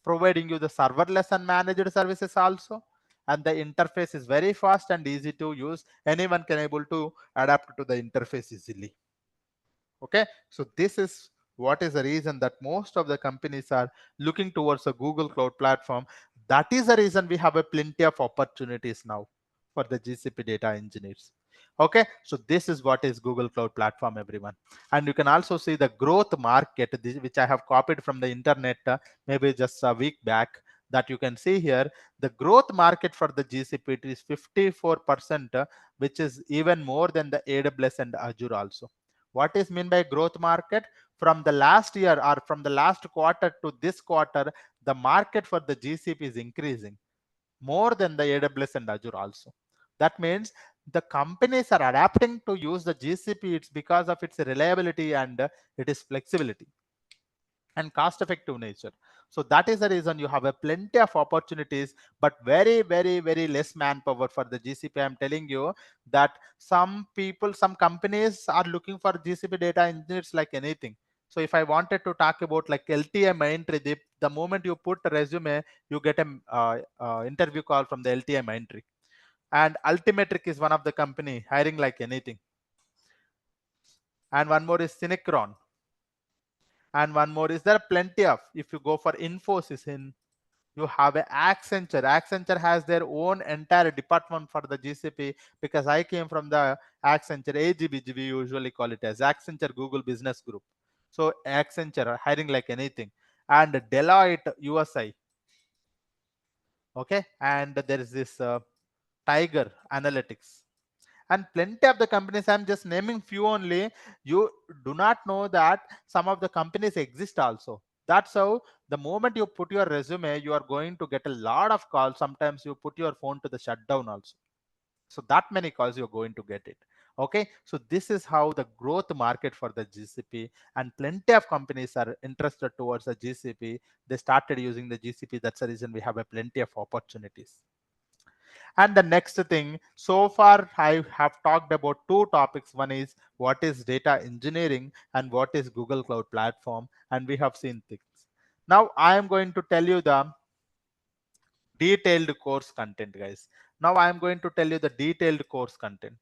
A: providing you the serverless and managed services also. And the interface is very fast and easy to use. Anyone can able to adapt to the interface easily. Okay, so this is what is the reason that most of the companies are looking towards a Google Cloud Platform. That is the reason we have a plenty of opportunities now for the GCP data engineers. Okay, so this is what is Google Cloud Platform, everyone. And you can also see the growth market, which I have copied from the internet, maybe just a week back, that you can see here. The growth market for the GCP is 54%, which is even more than the AWS and Azure also. What is mean by growth market? From the last year or from the last quarter to this quarter, the market for the GCP is increasing more than the AWS and Azure also. That means the companies are adapting to use the GCP. It's because of its reliability and it is flexibility and cost effective nature. So that is the reason you have a plenty of opportunities, but very less manpower for the GCP. I'm telling you that some people, some companies are looking for GCP data engineers like anything. So if I wanted to talk about like LTI Mindtree, the moment you put a resume, you get a interview call from the LTI Mindtree. And Ultimetric is one of the company hiring like anything. And one more is Synchron. And one more is there plenty of, if you go for Infosys, in you have a Accenture has their own entire department for the GCP, because I came from the Accenture AGBG, we usually call it as Accenture Google Business Group. So Accenture are hiring like anything. And Deloitte USI, okay, and there is this Tiger Analytics, and plenty of the companies. I'm just naming few only. You do not know that some of the companies exist also. That's how the moment you put your resume, you are going to get a lot of calls. Sometimes you put your phone to the shutdown also. So that many calls you're going to get it. Okay, so this is how the growth market for the GCP, and plenty of companies are interested towards the GCP. They started using the GCP. That's the reason we have a plenty of opportunities. And the next thing, so far I have talked about two topics. One is what is data engineering and what is Google Cloud Platform, and we have seen things. Now I am going to tell you the detailed course content, guys. Now I am going to tell you the detailed course content.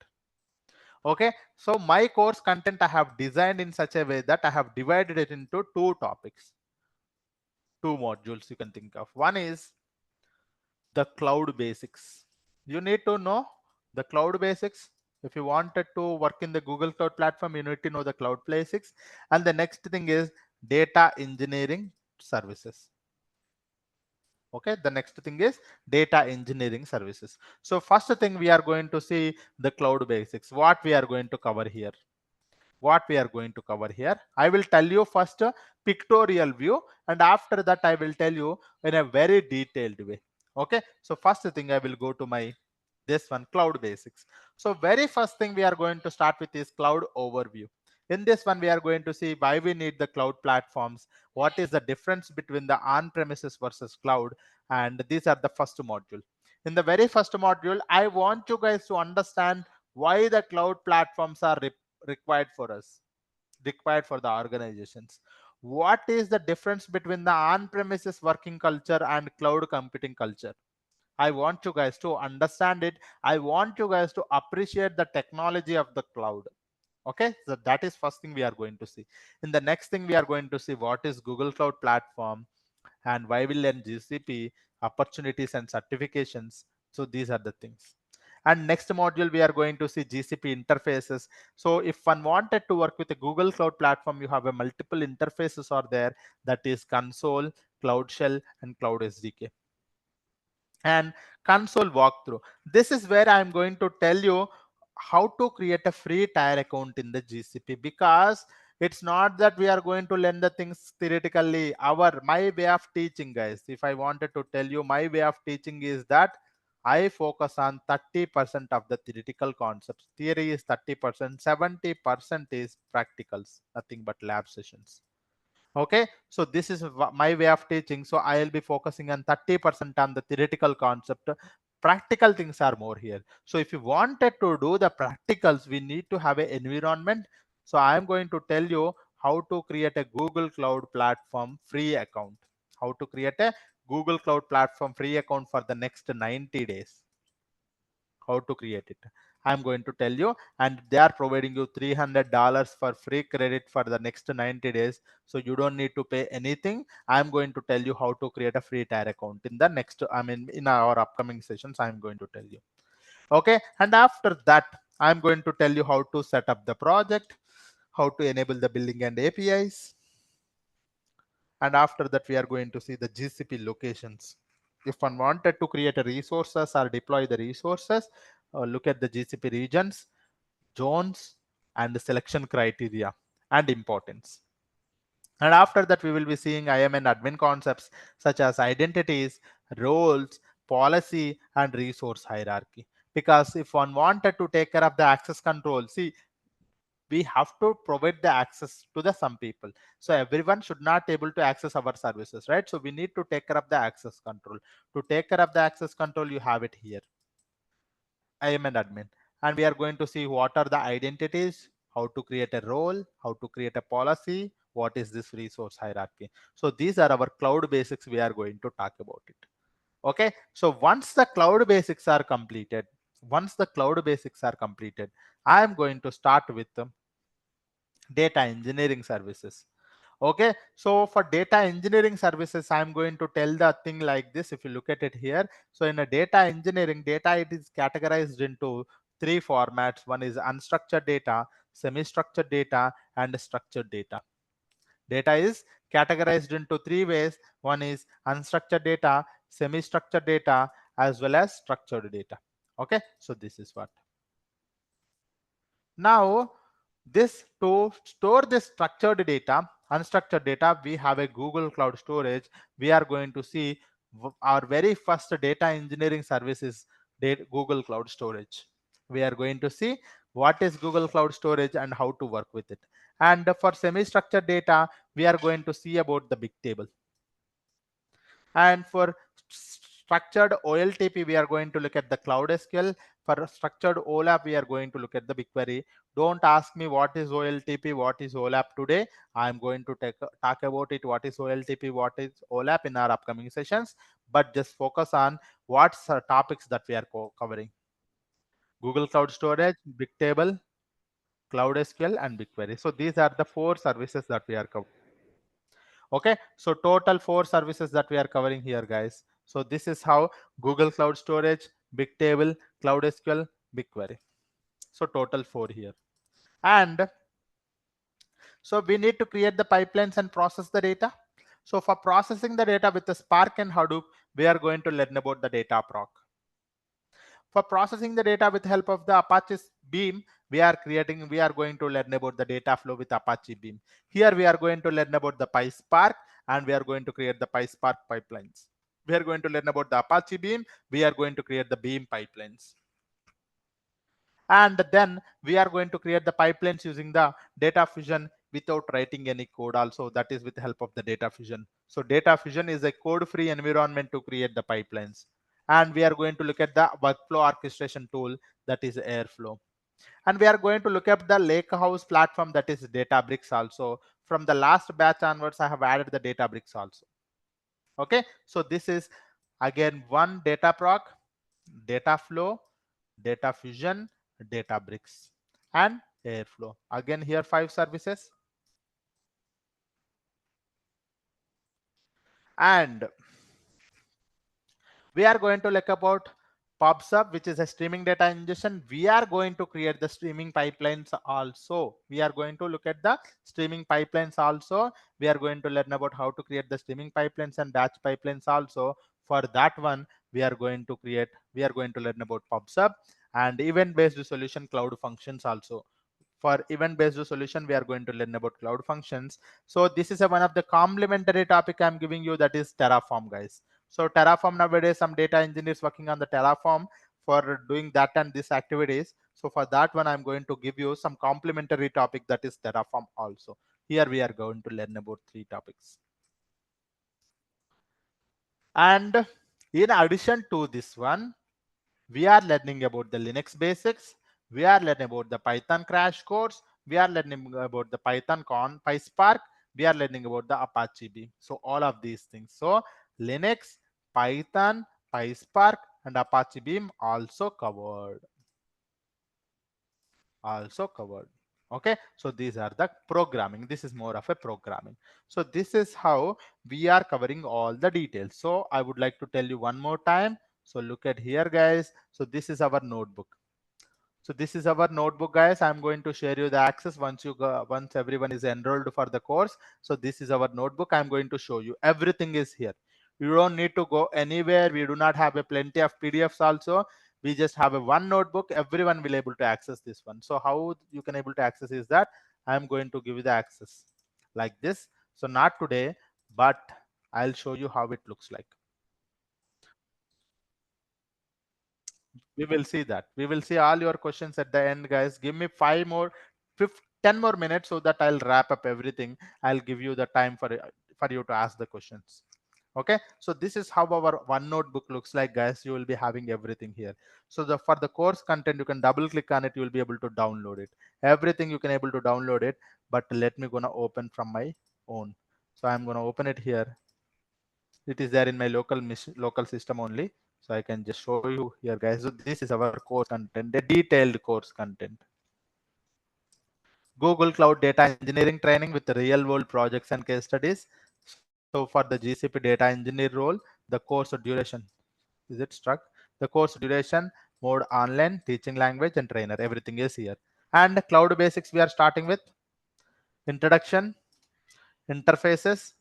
A: Okay, so my course content I have designed in such a way that I have divided it into two topics, two modules you can think of. One is the cloud basics. You need to know the cloud basics. If you wanted to work in the Google Cloud Platform, you need to know the cloud basics. And the next thing is data engineering services. Okay, the next thing is data engineering services. So first thing we are going to see the cloud basics. What we are going to cover here. I will tell you first a pictorial view, and after that I will tell you in a very detailed way. Okay, so first thing I will go to my this one, cloud basics. So very first thing we are going to start with is cloud overview. In this one we are going to see why we need the cloud platforms, what is the difference between the on-premises versus cloud, and these are the first module. In the very first module, I want you guys to understand why the cloud platforms are required for us, required for the organizations. What is the difference between the on-premises working culture and cloud computing culture? I want you guys to understand it. I want you guys to appreciate the technology of the cloud. Okay, so that is first thing we are going to see. In the next thing we are going to see what is Google Cloud Platform and why we learn GCP, opportunities and certifications. So these are the things. And next module we are going to see GCP interfaces. So if one wanted to work with a Google Cloud Platform, you have a multiple interfaces are there, that is console, cloud shell and cloud SDK. And console walkthrough, this is where I'm going to tell you how to create a free tier account in the GCP, because it's not that we are going to learn the things theoretically. My way of teaching, guys, if I wanted to tell you, my way of teaching is that I focus on 30% of the theoretical concepts. Theory is 30%, 70% is practicals, nothing but lab sessions. Okay, so this is my way of teaching. So I'll be focusing on 30% on the theoretical concept. Practical things are more here. So if you wanted to do the practicals, we need to have an environment. So I'm going to tell you how to create a Google Cloud Platform free account. How to create a Google Cloud Platform free account for the next 90 days. How to create it, I'm going to tell you, and they are providing you $300 for free credit for the next 90 days. So you don't need to pay anything. I'm going to tell you how to create a free tier account in the next, in our upcoming sessions, I'm going to tell you. Okay, and after that I'm going to tell you how to set up the project, how to enable the billing and APIs, and after that we are going to see the GCP locations. If one wanted to create a resources or deploy the resources, look at the GCP regions, zones, and the selection criteria and importance. And after that we will be seeing IAM and admin concepts such as identities, roles, policy, and resource hierarchy. Because if one wanted to take care of the access control, see, we have to provide the access to the some people. So everyone should not able to access our services, right? So we need to take care of the access control. To take care of the access control, you have it here, IAM and admin. And we are going to see what are the identities, how to create a role, how to create a policy, what is this resource hierarchy. So these are our cloud basics. We are going to talk about it. Okay, so once the cloud basics are completed, I am going to start with data engineering services. Okay, so for data engineering services, I'm going to tell the thing like this. If you look at it here, so in a data engineering, data, it is categorized into three formats. One is unstructured data, semi-structured data, and structured data. Data is categorized into three ways. One is unstructured data, semi-structured data, as well as structured data. Okay, so this is what. Now, this to store this structured data, unstructured data, we have a Google Cloud Storage. We are going to see our very first data engineering service is Google Cloud Storage. We are going to see what is Google Cloud Storage and how to work with it. And for semi-structured data, we are going to see about the big table. And for structured OLTP, we are going to look at the Cloud SQL. For structured OLAP, we are going to look at the BigQuery. Don't ask me what is OLTP, what is OLAP today. I'm going to talk about it, what is OLTP, what is OLAP in our upcoming sessions. But just focus on what's topics that we are covering. Google Cloud Storage, Bigtable, Cloud SQL, and BigQuery. So these are the 4 services that we are covering. Okay, so total 4 services that we are covering here, guys. So this is how Google Cloud Storage, Bigtable, Cloud SQL, BigQuery. So total 4 here. And so we need to create the pipelines and process the data. So for processing the data with the Spark and Hadoop, we are going to learn about the DataProc. For processing the data with help of the Apache Beam, we are going to learn about the Dataflow with Apache Beam. Here we are going to learn about the PySpark, and we are going to create the PySpark pipelines. We are going to learn about the Apache Beam. We are going to create the Beam pipelines. And then we are going to create the pipelines using the DataFusion without writing any code also. That is with the help of the DataFusion. So DataFusion is a code-free environment to create the pipelines. And we are going to look at the workflow orchestration tool, that is Airflow. And we are going to look at the Lakehouse platform, that is Databricks also. From the last batch onwards, I have added the Databricks also. Okay, so this is again one DataProc, Dataflow, DataFusion, Databricks, and Airflow. Again here 5 services. And we are going to look about PubSub, which is a streaming data ingestion. We are going to create the streaming pipelines also. We are going to look at the streaming pipelines also. We are going to learn about how to create the streaming pipelines and batch pipelines also. For that one, we are going to learn about PubSub and event-based solution cloud functions also. For event-based solution, we are going to learn about cloud functions. So this is one of the complementary topic I'm giving you, that is Terraform, guys. So Terraform, nowadays some data engineers working on the Terraform for doing that and these activities. So for that one, I'm going to give you some complementary topic, that is Terraform also. Here we are going to learn about 3 topics. And in addition to this one, we are learning about the Linux basics. We are learning about the Python crash course. We are learning about the PySpark. We are learning about the Apache Beam. So all of these things. So Linux, Python, PySpark, and Apache Beam also covered. Okay, so these are the programming. This is more of a programming. So this is how we are covering all the details. So I would like to tell you one more time. So look at here, guys. So this is our notebook. So this is our notebook, guys. I'm going to share you the access once everyone is enrolled for the course. So this is our notebook. I'm going to show you. Everything is here. You don't need to go anywhere. We do not have a plenty of PDFs also. We just have a one notebook. Everyone will able to access this one. So how you can able to access is that I'm going to give you the access like this. So not today, but I'll show you how it looks like. We will see that. We will see all your questions at the end, guys. Give me 10 more minutes so that I'll wrap up everything. I'll give you the time for you to ask the questions. Okay, so this is how our one notebook looks like, guys. You will be having everything here. So for the course content, you can double click on it. You will be able to download it. Everything you can able to download it. But let me gonna open from my own. So I'm gonna open it here. It is there in my local system only. So I can just show you here, guys. So this is our course content, the detailed course content. Google Cloud Data Engineering training with real world projects and case studies. So for the GCP data engineer role, the course duration, is it struck? The course duration, mode online, teaching language, and trainer, everything is here. And cloud basics, we are starting with introduction, interfaces,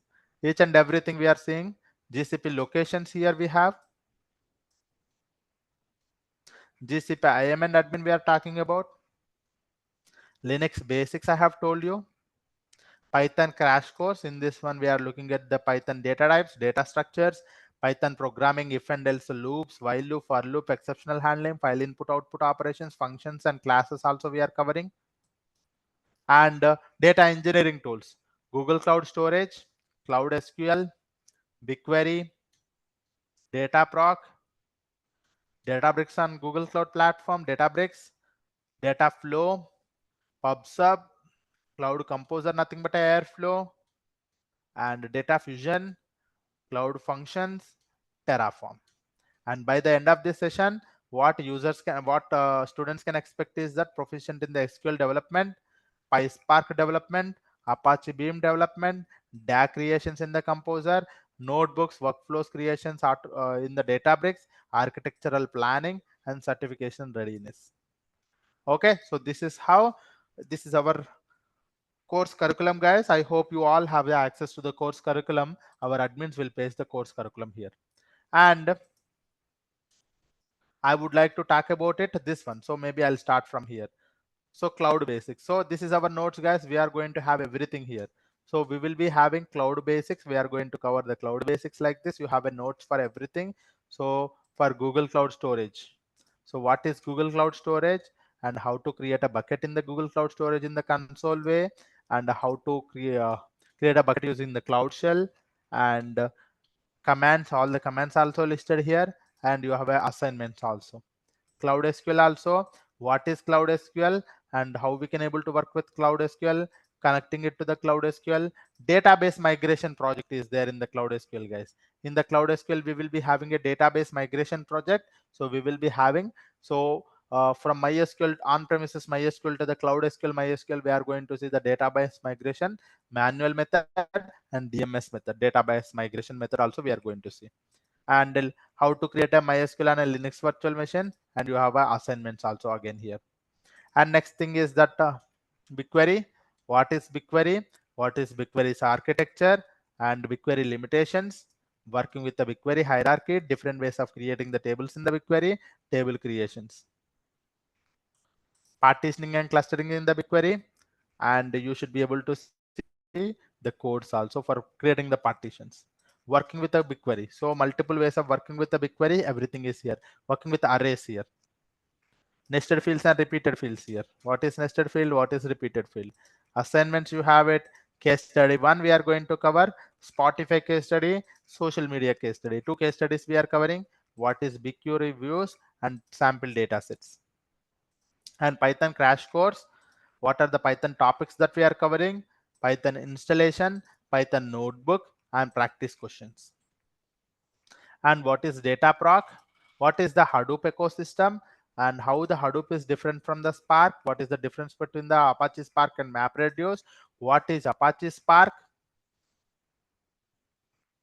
A: each and everything we are seeing. GCP locations, here we have GCP IAM and admin, we are talking about. Linux basics, I have told you. Python crash course. In this one, we are looking at the Python data types, data structures, Python programming, if and else loops, while loop, for loop, exceptional handling, file input output operations, functions and classes also we are covering. And data engineering tools, Google Cloud Storage, Cloud SQL, BigQuery, DataProc, Databricks on Google Cloud Platform, Databricks, Dataflow, PubSub, Cloud Composer, nothing but Airflow, and DataFusion, Cloud Functions, Terraform. And by the end of this session, what students can expect is that proficient in the SQL development, PySpark development, Apache Beam development, DAG creations in the Composer, notebooks, workflows creations in the Databricks, architectural planning, and certification readiness. Okay, so this is our course curriculum, guys. I hope you all have the access to the course curriculum. Our admins will paste the course curriculum here. And I would like to talk about this one. So maybe I'll start from here. So cloud basics. So this is our notes, guys. We are going to have everything here. So we will be having cloud basics. We are going to cover the cloud basics like this. You have a notes for everything. So for Google Cloud Storage. So what is Google Cloud Storage and how to create a bucket in the Google Cloud Storage in the console way, and how to create a bucket using the Cloud Shell, and commands, all the commands also listed here, and you have assignments also. Cloud SQL also, what is Cloud SQL and how we can able to work with Cloud SQL, connecting it to the Cloud SQL. Database migration project is there in the Cloud SQL, guys. In the Cloud SQL, we will be having a database migration project. So we will be having, from MySQL, on-premises MySQL to the Cloud SQL MySQL, we are going to see the database migration manual method and DMS method, database migration method also we are going to see. And how to create a MySQL on a Linux virtual machine, and you have assignments also again here. And next thing is that BigQuery. What is BigQuery? What is BigQuery's architecture and BigQuery limitations? Working with the BigQuery hierarchy, different ways of creating the tables in the BigQuery, table creations, partitioning and clustering in the BigQuery, and you should be able to see the codes also for creating the partitions. Working with a BigQuery, so multiple ways of working with the BigQuery, everything is here. Working with arrays here, nested fields and repeated fields here. What is nested field, what is repeated field? Assignments, you have it. Case study 1 we are going to cover, Spotify case study, social media case study. 2 case studies we are covering. What is BigQuery views and sample data sets. And Python crash course, what are the Python topics that we are covering? Python installation, Python notebook, and practice questions. And what is DataProc? What is the Hadoop ecosystem and how the Hadoop is different from the Spark? What is the difference between the Apache Spark and MapReduce? What is Apache Spark?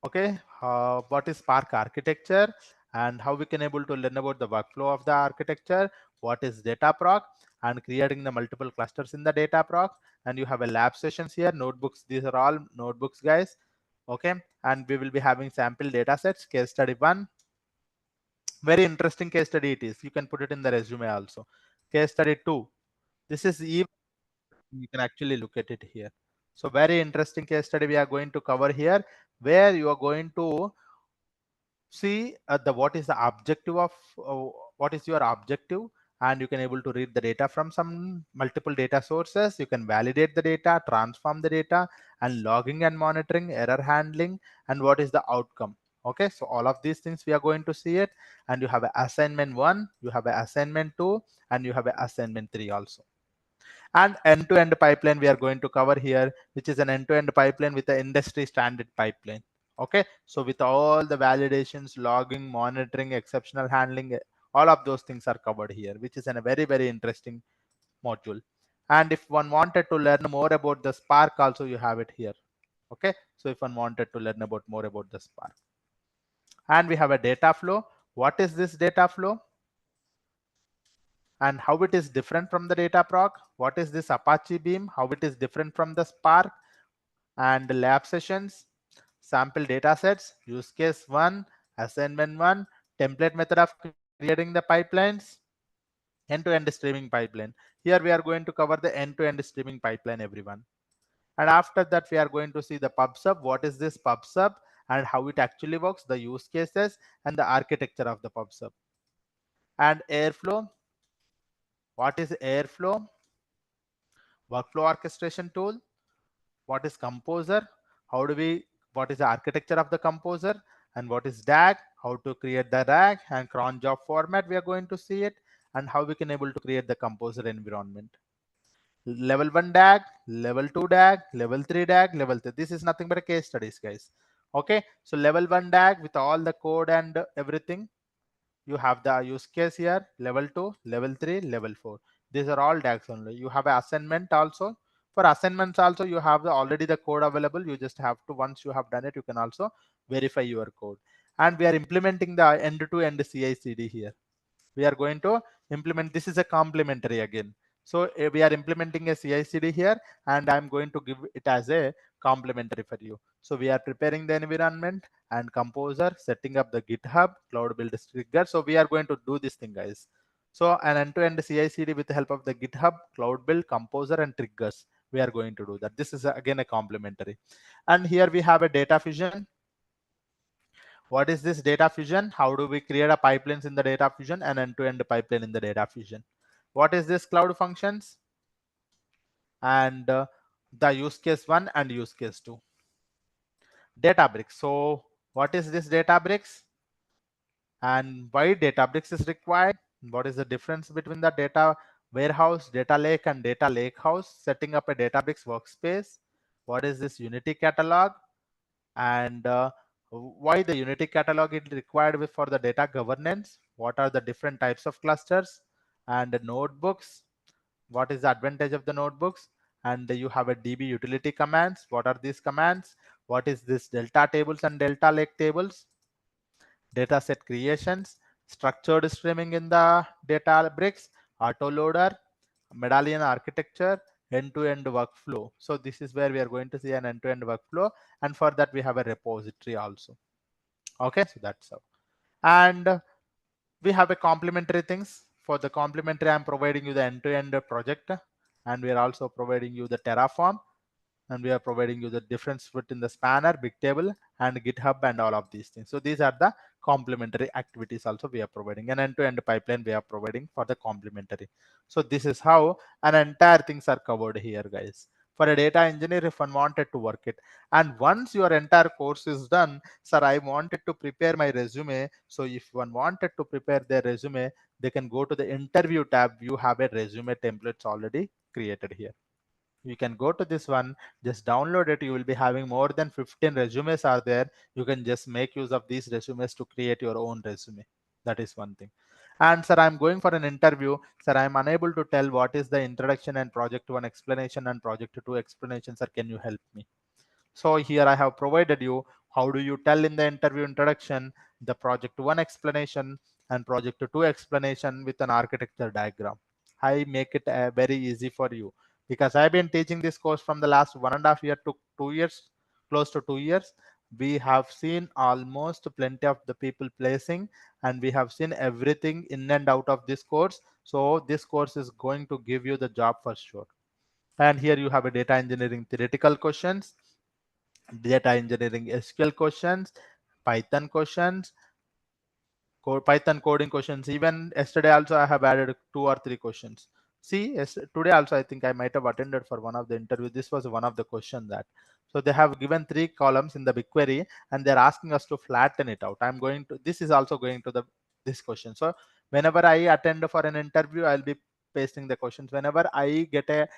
A: Okay, what is Spark architecture and how we can able to learn about the workflow of the architecture? What is DataProc and creating the multiple clusters in the DataProc? And you have a lab sessions here, notebooks. These are all notebooks, guys. Okay, and we will be having sample data sets. Case study 1, very interesting case study it is. You can put it in the resume also. Case study 2, this is even, you can actually look at it here. So very interesting case study we are going to cover here, where you are going to see what is the objective of what is your objective, and you can able to read the data from some multiple data sources. You can validate the data, transform the data, and logging and monitoring, error handling, and what is the outcome. Okay, so all of these things we are going to see it. And you have a assignment 1, you have a assignment 2, and you have a assignment 3 also. And end-to-end pipeline we are going to cover here, which is an end-to-end pipeline with the industry standard pipeline. Okay, so with all the validations, logging, monitoring, exceptional handling, all of those things are covered here, which is a very, very interesting module. And if one wanted to learn more about the Spark also, you have it here. Okay, so if one wanted to learn about more about the Spark. And we have a data flow. What is this data flow and how it is different from the DataProc? What is this Apache Beam? How it is different from the Spark? And the lab sessions, sample data sets, use case 1, assignment 1, template method of creating the pipelines, end-to-end streaming pipeline. Here we are going to cover the end-to-end streaming pipeline, everyone. And after that, we are going to see the PubSub. What is this PubSub and how it actually works, the use cases and the architecture of the PubSub. And Airflow. What is Airflow? Workflow orchestration tool. What is Composer? What is the architecture of the Composer? And what is DAG? How to create the DAG and cron job format, we are going to see it, and how we can able to create the Composer environment. Level 1 DAG, level 2 DAG, level 3 DAG, level 3. This is nothing but a case studies, guys. Okay, so level 1 DAG with all the code and everything. You have the use case here, level 2, level 3, level 4. These are all DAGs only. You have an assignment also. For assignments also, you have already the code available. You just have to, once you have done it, you can also verify your code. And we are implementing the end-to-end CI/CD here. We are going to implement, this is a complementary again. So we are implementing a CI/CD here, and I'm going to give it as a complementary for you. So we are preparing the environment and Composer, setting up the GitHub, Cloud Build Trigger. So we are going to do this thing, guys. So an end-to-end CI/CD with the help of the GitHub, Cloud Build, Composer, and triggers. We are going to do that. This is again a complementary. And here we have a DataFusion. What is this DataFusion? How do we create a pipelines in the DataFusion and end-to-end pipeline in the DataFusion? What is this cloud functions? And the use case 1 and use case 2. Databricks. So what is this Databricks? And why Databricks is required? What is the difference between the data warehouse, data lake, and data lakehouse? Setting up a Databricks workspace. What is this Unity catalog? And why the Unity catalog is required for the data governance? What are the different types of clusters and the notebooks? What is the advantage of the notebooks? And you have a DB utility commands. What are these commands? What is this delta tables and delta lake tables? Data set creations, structured streaming in the Databricks, autoloader, medallion architecture, end-to-end workflow. So this is where we are going to see an end-to-end workflow, and for that we have a repository also. Okay, so that's how. And we have a complementary things. For the complementary, I'm providing you the end-to-end project, and we are also providing you the Terraform, and we are providing you the difference between the Spanner, Bigtable, and GitHub, and all of these things. So these are the complementary activities also we are providing. An end-to-end pipeline we are providing for the complementary. So this is how an entire things are covered here, guys. For a data engineer, if one wanted to work it, and once your entire course is done, sir, I wanted to prepare my resume. So if one wanted to prepare their resume, they can go to the interview tab. You have a resume templates already created here. You can go to this one, just download it. You will be having more than 15 resumes are there. You can just make use of these resumes to create your own resume. That is one thing. And sir, I'm going for an interview. Sir, I'm unable to tell what is the introduction and project 1 explanation and project 2 explanation. Sir, can you help me? So here I have provided you how do you tell in the interview introduction, the project 1 explanation and project 2 explanation with an architecture diagram. I make it very easy for you because I've been teaching this course from the last 1.5 years to 2 years, close to 2 years. We have seen almost plenty of the people placing, and we have seen everything in and out of this course. So this course is going to give you the job for sure. And here you have a data engineering theoretical questions, data engineering SQL questions, Python questions, Python coding questions. Even yesterday also I have added 2 or 3 questions. See, yes, today also I think I might have attended for one of the interviews. This was one of the questions that. So they have given 3 columns in the BigQuery and they're asking us to flatten it out. I'm going to, this is also going to this question. So whenever I attend for an interview, I'll be pasting the questions. Whenever I get a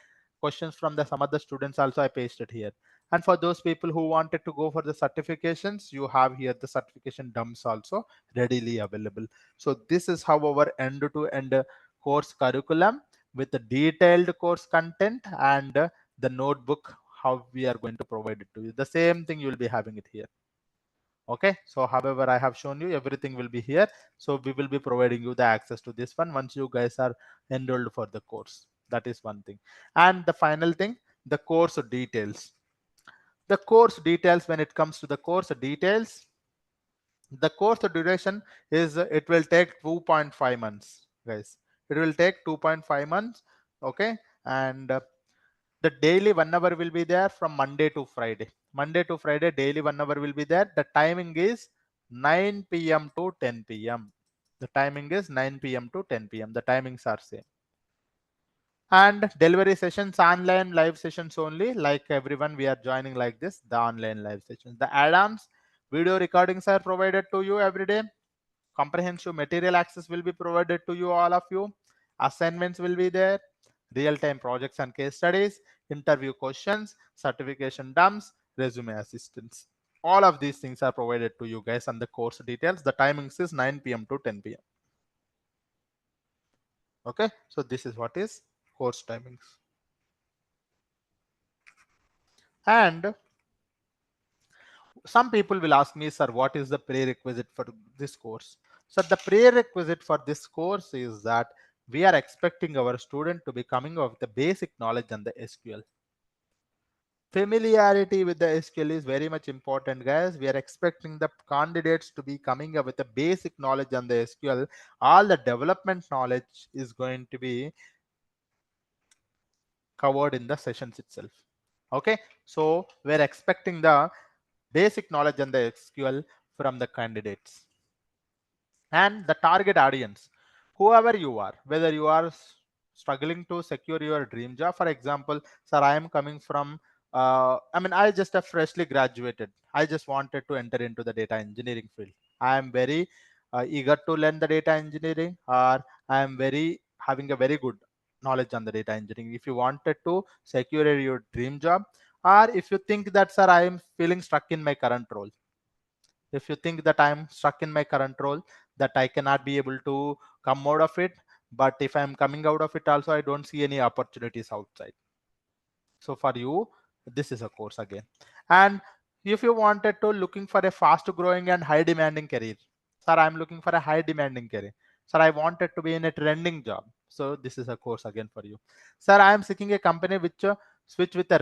A: questions from some other students also, I paste it here. And for those people who wanted to go for the certifications, you have here the certification dumps also readily available. So this is how our end-to-end course curriculum with the detailed course content and the notebook, how we are going to provide it to you. The same thing you will be having it here. Okay, so however I have shown you, everything will be here. So we will be providing you the access to this one once you guys are enrolled for the course. That is one thing. And the final thing, the course details. The course details, when it comes to the course details, the course duration is it will take 2.5 months, guys. It will take 2.5 months. Okay, and The daily 1 hour will be there from Monday to Friday. Monday to Friday, daily 1 hour will be there. The timing is 9 p.m. to 10 p.m. The timing is 9 p.m. to 10 p.m. The timings are same. And delivery sessions, online live sessions only. Like everyone, we are joining like this, the online live sessions. The add-ons, video recordings are provided to you every day. Comprehensive material access will be provided to you, all of you. Assignments will be there. Real-time projects and case studies, interview questions, certification dumps, resume assistance. All of these things are provided to you guys, and the course details. The timings is 9 p.m. to 10 p.m. Okay, so this is what is course timings. And some people will ask me, sir, what is the prerequisite for this course? So the prerequisite for this course is that we are expecting our student to be coming up with the basic knowledge on the SQL. Familiarity with the SQL is very much important, guys. We are expecting the candidates to be coming up with the basic knowledge on the SQL. All the development knowledge is going to be covered in the sessions itself. Okay, so we're expecting the basic knowledge on the SQL from the candidates. And the target audience, whoever you are, whether you are struggling to secure your dream job. For example, sir, I am coming from I just have freshly graduated. I just wanted to enter into the data engineering field. I am very eager to learn the data engineering, or I am very having a very good knowledge on the data engineering. If you wanted to secure your dream job, or if you think that, sir, I am feeling stuck in my current role, if you think that I'm stuck in my current role, that I cannot be able to come out of it, but if I'm coming out of it also, I don't see any opportunities outside. So for you, this is a course again. And if you wanted to looking for a fast growing and high demanding career, sir, I'm looking for a high demanding career. Sir, I wanted to be in a trending job. So this is a course again for you. Sir, I am seeking a company which switch with a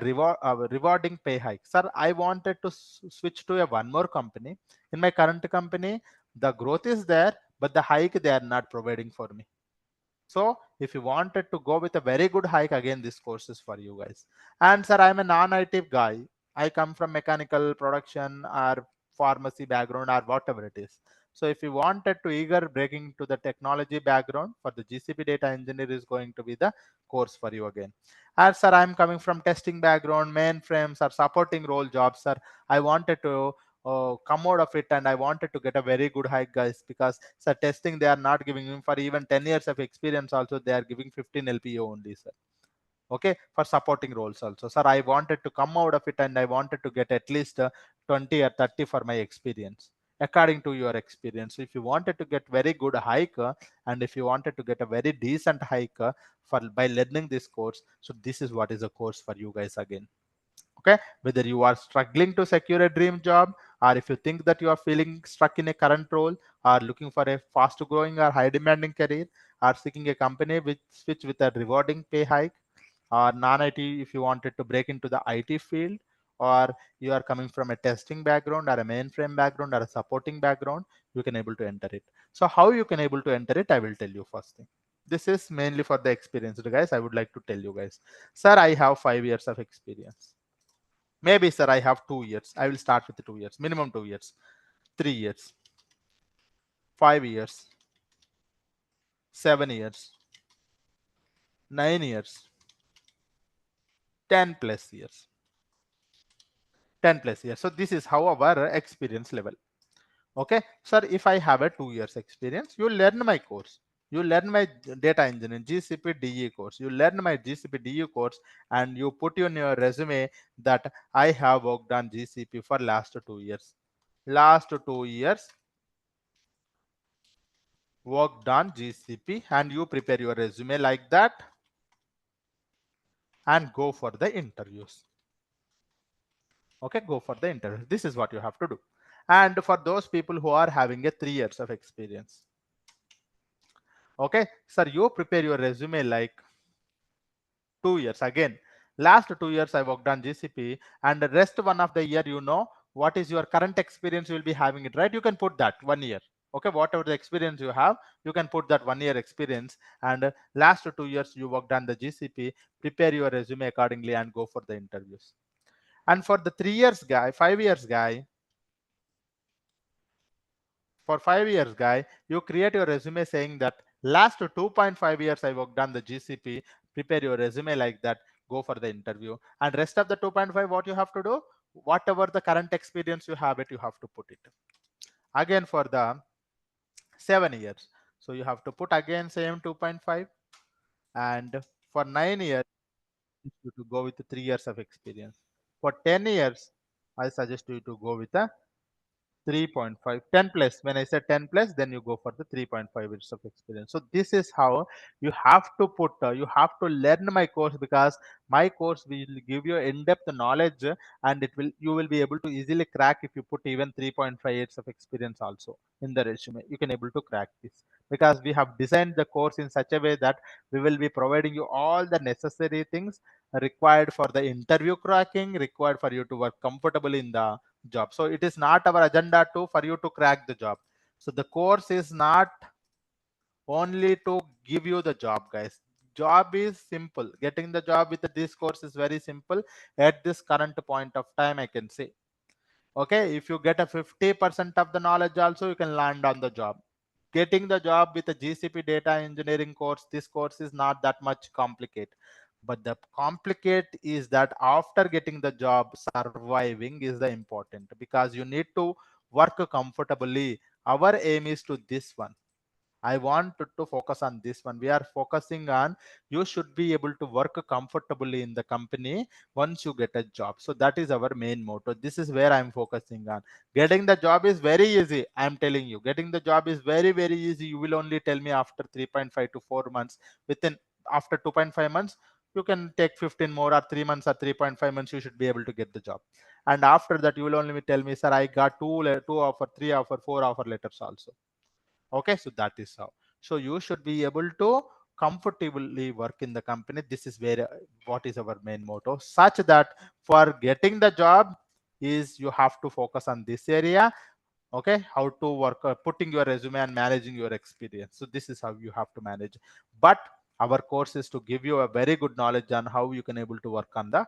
A: rewarding pay hike. Sir, I wanted to switch to a one more company. In my current company, the growth is there, but the hike they are not providing for me. So if you wanted to go with a very good hike, again, this course is for you guys. And sir, I'm a non-IT guy. I come from mechanical production or pharmacy background or whatever it is. So if you wanted to eager breaking to the technology background, for the GCP data engineer is going to be the course for you again. And sir, I'm coming from testing background, mainframes or supporting role jobs, sir. I wanted to come out of it, and I wanted to get a very good hike, guys, because sir, testing they are not giving him for even 10 years of experience also, they are giving 15 LPO only, sir. Okay, for supporting roles also, sir, I wanted to come out of it, and I wanted to get at least 20 or 30 for my experience, according to your experience. So if you wanted to get very good hike, and if you wanted to get a very decent hike for by learning this course, so this is what is a course for you guys again. Okay, whether you are struggling to secure a dream job, or if you think that you are feeling stuck in a current role, or looking for a fast growing or high demanding career, or seeking a company which with a rewarding pay hike, or non-IT if you wanted to break into the IT field, or you are coming from a testing background or a mainframe background or a supporting background, you can able to enter it. So how you can able to enter it, I will tell you first thing. This is mainly for the experienced guys. I would like to tell you guys, sir, I have 5 years of experience. Maybe, sir, I have 2 years. I will start with 2 years, minimum 2 years, 3 years, 5 years, 7 years, 9 years, 10 plus years, 10 plus years. So this is how our experience level. Okay, sir, if I have a 2 years experience, you learn my course. You learn my data engineering GCP DE course. You learn my GCP DE course, and you put in your resume that I have worked on GCP for last 2 years. Last 2 years worked on GCP, and you prepare your resume like that and go for the interviews. Okay, go for the interview. This is what you have to do. And for those people who are having a 3 years of experience, okay, sir, you prepare your resume like 2 years. Again, last 2 years I worked on GCP, and the rest one of the year, you know, what is your current experience, you will be having it, right? You can put that 1 year. Okay, whatever the experience you have, you can put that 1 year experience, and last 2 years you worked on the GCP. Prepare your resume accordingly and go for the interviews. And for the 3 years guy, 5 years guy, for 5 years guy, you create your resume saying that last 2.5 years I worked on the GCP. Prepare your resume like that, go for the interview. And rest of the 2.5, what you have to do, whatever the current experience you have it, you have to put it. Again for the 7 years, so you have to put again same 2.5. And for 9 years, you to go with the 3 years of experience. For 10 years, I suggest you to go with a 3.5. 10 plus, when I said 10 plus, then you go for the 3.5 years of experience. So this is how you have to put, you have to learn my course, because my course will give you in-depth knowledge, and you will be able to easily crack. If you put even 3.5 years of experience also in the resume, you can able to crack this, because we have designed the course in such a way that we will be providing you all the necessary things required for the interview cracking, required for you to work comfortably in the job. So it is not our agenda to for you to crack the job. So the course is not only to give you the job, guys. Job is simple. Getting the job with this course is very simple at this current point of time, I can say. Okay, if you get a 50% of the knowledge also, you can land on the job. Getting the job with a GCP data engineering course, this course is not that much complicated. But the complicate is that after getting the job, surviving is the important, because you need to work comfortably. Our aim is to this one. I want to focus on this one. We are focusing on you should be able to work comfortably in the company once you get a job. So that is our main motto. This is where I'm focusing on. Getting the job is very easy. I'm telling you, getting the job is very, very easy. You will only tell me after 3.5 to 4 months. Within after 2.5 months, you can take 15 more, or 3 months or 3.5 months, you should be able to get the job. And after that, you will only tell me, sir, I got two offer, three offer, four offer letters also. Okay, so that is how. So you should be able to comfortably work in the company. This is where what is our main motto, such that for getting the job is you have to focus on this area. Okay, how to work, putting your resume and managing your experience. So this is how you have to manage. But our course is to give you a very good knowledge on how you can able to work on the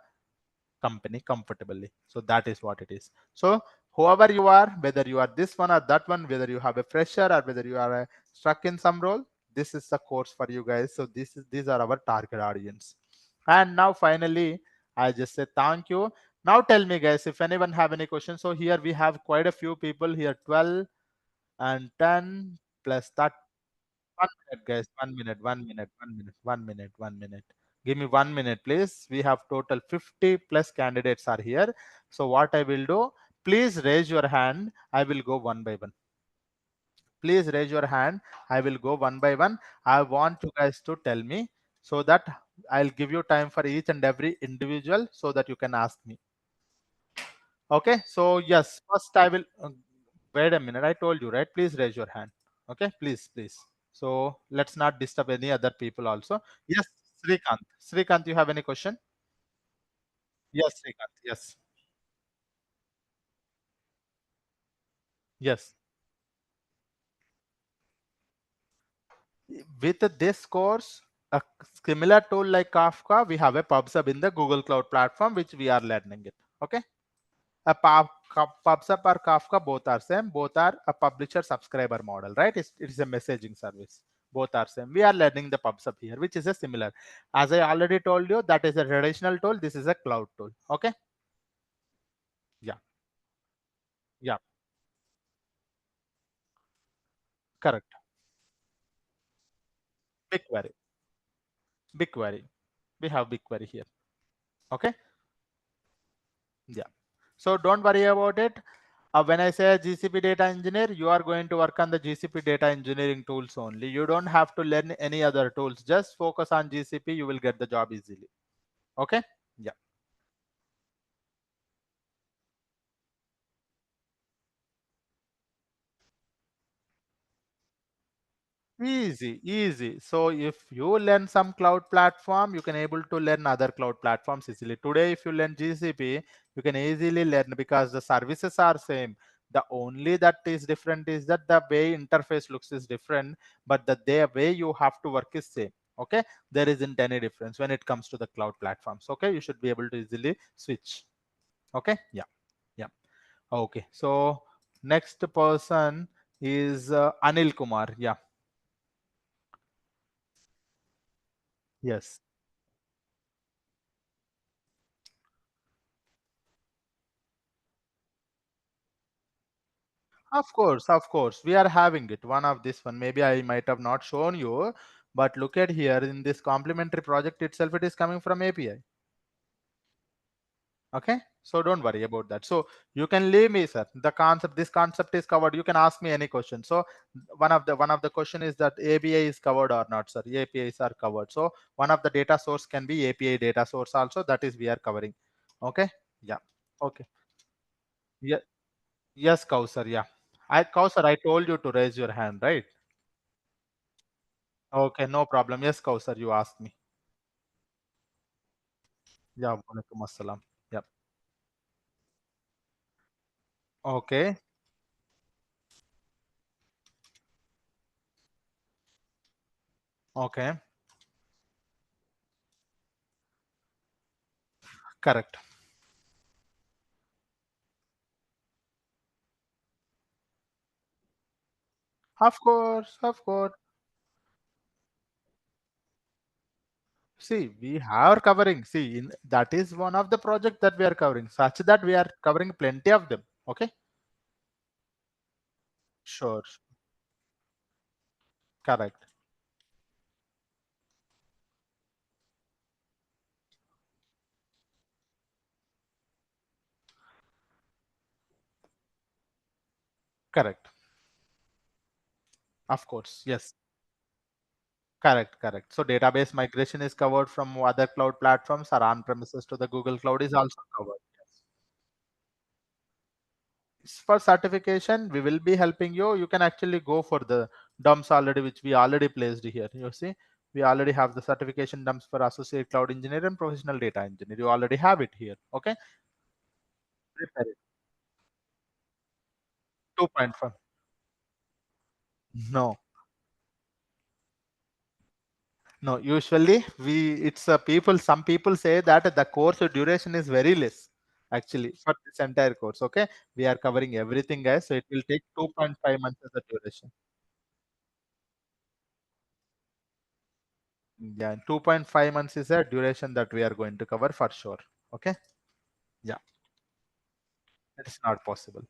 A: company comfortably. So that is what it is. So whoever you are, whether you are this one or that one, whether you have a fresher or whether you are stuck in some role, this is the course for you guys. So these are our target audience. And now finally, I just say thank you. Now tell me guys, if anyone have any questions. So here we have quite a few people here, 12 and 10 plus that. 1 minute, guys. 1 minute, 1 minute, 1 minute, 1 minute, 1 minute. Give me 1 minute, please. We have total 50 plus candidates are here. So what I will do, please raise your hand. I will go one by one. Please raise your hand. I will go one by one. I want you guys to tell me, so that I'll give you time for each and every individual so that you can ask me. Okay. So yes, first I will, wait a minute. I told you, right? Please raise your hand. Okay. Please, please. So let's not disturb any other people also. Yes, Srikanth. Srikanth, you have any question? Yes, Srikanth. Yes. Yes. With this course, a similar tool like Kafka, we have a PubSub in the Google Cloud platform, which we are learning it. Okay. A PubSub or Kafka, both are same. Both are a publisher subscriber model, right? It is a messaging service. Both are same. We are learning the PubSub here, which is a similar. As I already told you, that is a traditional tool. This is a cloud tool. Okay. Yeah. Yeah. Correct. BigQuery. BigQuery. We have BigQuery here. Okay. Yeah. So don't worry about it. When I say GCP data engineer, you are going to work on the GCP data engineering tools only. You don't have to learn any other tools. Just focus on GCP. You will get the job easily. Okay. Yeah. Easy, easy. So if you learn some cloud platform, you can able to learn other cloud platforms easily. Today, if you learn GCP, you can easily learn because the services are same. The only that is different is that the way interface looks is different, but the way you have to work is same. Okay, there isn't any difference when it comes to the cloud platforms. Okay, you should be able to easily switch. Okay, yeah, yeah. Okay, so next person is Anil Kumar. Yeah, yes. Of course, we are having it. One of this one, maybe I might have not shown you, but look at here in this complementary project itself, it is coming from API. Okay, so don't worry about that. So you can leave me, sir. This concept is covered. You can ask me any question. So one of the question is that API is covered or not, sir. APIs are covered. So one of the data source can be API data source also. That is we are covering. Okay, yeah. Okay, yeah. Yes, Kausar. Yeah, Kausar, I told you to raise your hand, right? Okay, no problem. Yes, Kausar, you asked me. Yeah, walaikum assalam. Yep. Okay, okay, correct. Of course, of course. See, we are covering. See, that is one of the project that we are covering, such that we are covering plenty of them. Okay, sure, correct, correct. Of course, yes, correct, correct. So database migration is covered from other cloud platforms or on-premises to the Google Cloud is also covered. Yes. For certification, we will be helping you. You can actually go for the dumps already, which we already placed here. You see, we already have the certification dumps for associate cloud engineer and professional data engineer. You already have it here. Okay, prepare it. 2.5. No, no. Usually, it's people. Some people say that the course duration is very less. Actually, for this entire course, okay, we are covering everything, guys. So it will take 2.5 months as the duration. Yeah, 2.5 months is a duration that we are going to cover for sure. Okay. Yeah, it's not possible.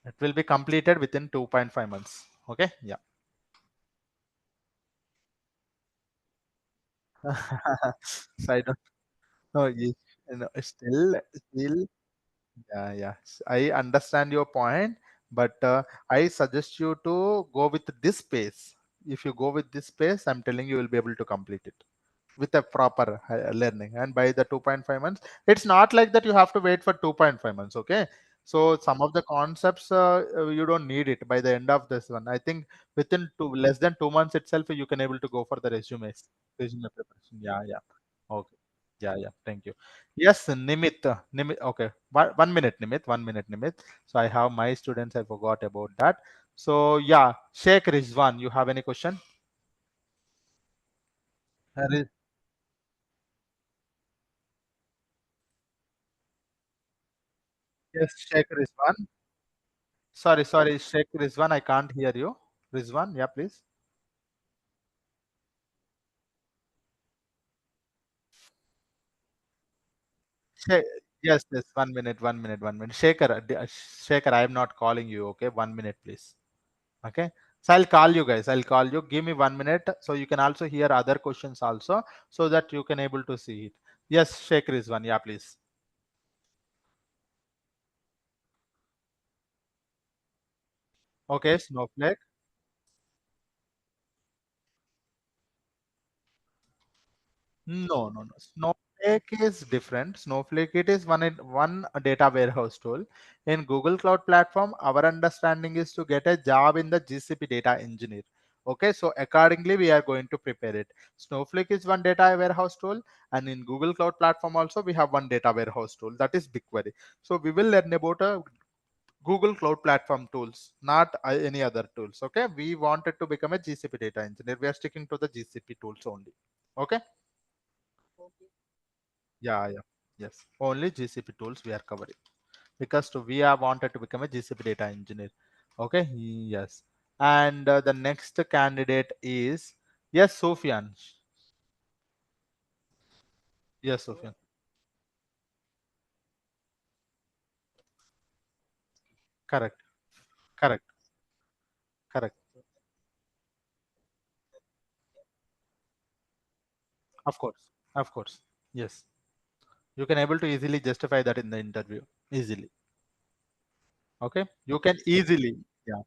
A: It will be completed within 2.5 months. Okay. Yeah. So I don't know. Still, yeah, yeah. I understand your point, but I suggest you to go with this pace. If you go with this pace, I'm telling you will be able to complete it with a proper learning. And by the 2.5 months, it's not like that you have to wait for 2.5 months. Okay. So some of the concepts you don't need it by the end of this one. I think within less than 2 months itself, you can able to go for the resume preparation. Yeah, yeah. Okay. Yeah, yeah. Thank you. Yes, Nimit. Nimit. Okay. 1 minute, Nimit. 1 minute, Nimit. So I have my students. I forgot about that. So yeah, Sheikh Rizwan, you have any question? Riz- Yes, Sheikh Rizwan. Sorry, Sheikh Rizwan, I can't hear you. Rizwan, yeah, please. Sheikh, yes, yes, 1 minute, 1 minute, 1 minute. Shekhar, I am not calling you, okay? 1 minute, please. Okay. So I'll call you guys. I'll call you. Give me 1 minute so you can also hear other questions also so that you can able to see it. Yes, Sheikh Rizwan, yeah, please. Okay, Snowflake. No, no, no. Snowflake is different. Snowflake, it is one data warehouse tool. In Google Cloud Platform, our understanding is to get a job in the GCP data engineer. Okay, so accordingly, we are going to prepare it. Snowflake is one data warehouse tool, and in Google Cloud Platform also we have one data warehouse tool, that is BigQuery. So we will learn about Google Cloud Platform tools, not any other tools. Okay, we wanted to become a GCP data engineer. We are sticking to the GCP tools only. Okay. Yeah, yeah. Yes, only GCP tools we are covering because we are wanted to become a GCP data engineer. Okay, yes. And the next candidate is, yes, Sufyan. Yes, Sufyan. Correct, correct, correct. Of course, of course. Yes, you can able to easily justify that in the interview easily. Okay, you can easily. Yeah.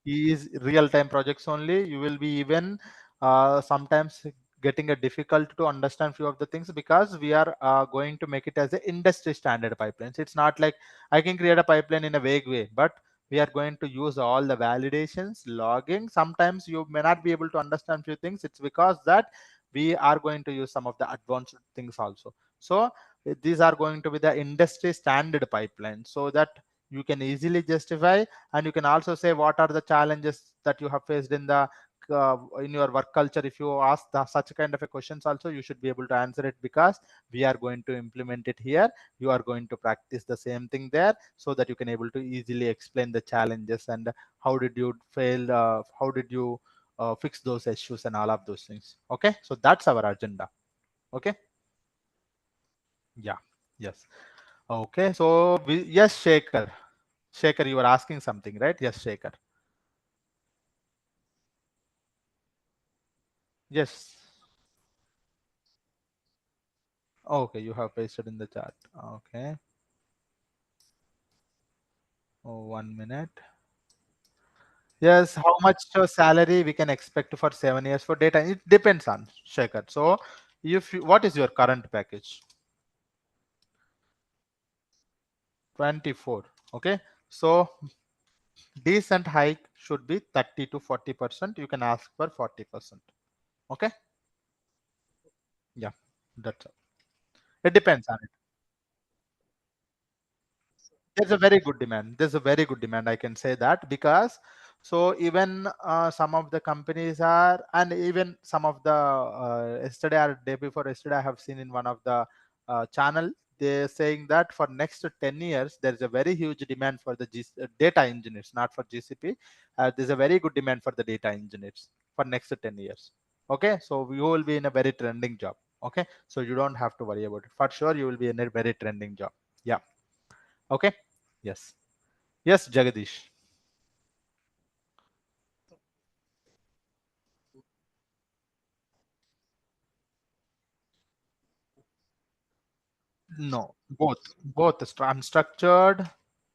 A: Is real-time projects only. You will be even sometimes getting a difficult to understand few of the things because we are going to make it as a industry standard pipelines. It's not like I can create a pipeline in a vague way, but we are going to use all the validations, logging. Sometimes you may not be able to understand few things. It's because that we are going to use some of the advanced things also. So these are going to be the industry standard pipeline so that you can easily justify, and you can also say what are the challenges that you have faced in your work culture. If you ask such kind of a questions also, you should be able to answer it because we are going to implement it here. You are going to practice the same thing there so that you can able to easily explain the challenges and how did you fail, how did you fix those issues and all of those things. Okay, so that's our agenda. Okay. Yeah. Yes. Okay, so yes, Shekhar, you were asking something, right? Yes, Shekhar. Yes. Okay, you have pasted in the chat. Okay. Oh, 1 minute. Yes, how much salary we can expect for 7 years for data? It depends on Shekhar. So, if you, what is your current package? 24. Okay. So, decent hike should be 30 to 40%. You can ask for 40%. Okay. Yeah, that's all. It depends on it. There's a very good demand. There's a very good demand. I can say that because so even some of the companies are, and even some of the yesterday or day before yesterday, I have seen in one of the channel, they're saying that for next 10 years, there's a very huge demand for the data engineers, not for GCP. There's a very good demand for the data engineers for next 10 years. Okay, so you will be in a very trending job. Okay, so you don't have to worry about it. For sure, you will be in a very trending job. Yeah. Okay. Yes. Yes, Jagadish. No, both unstructured,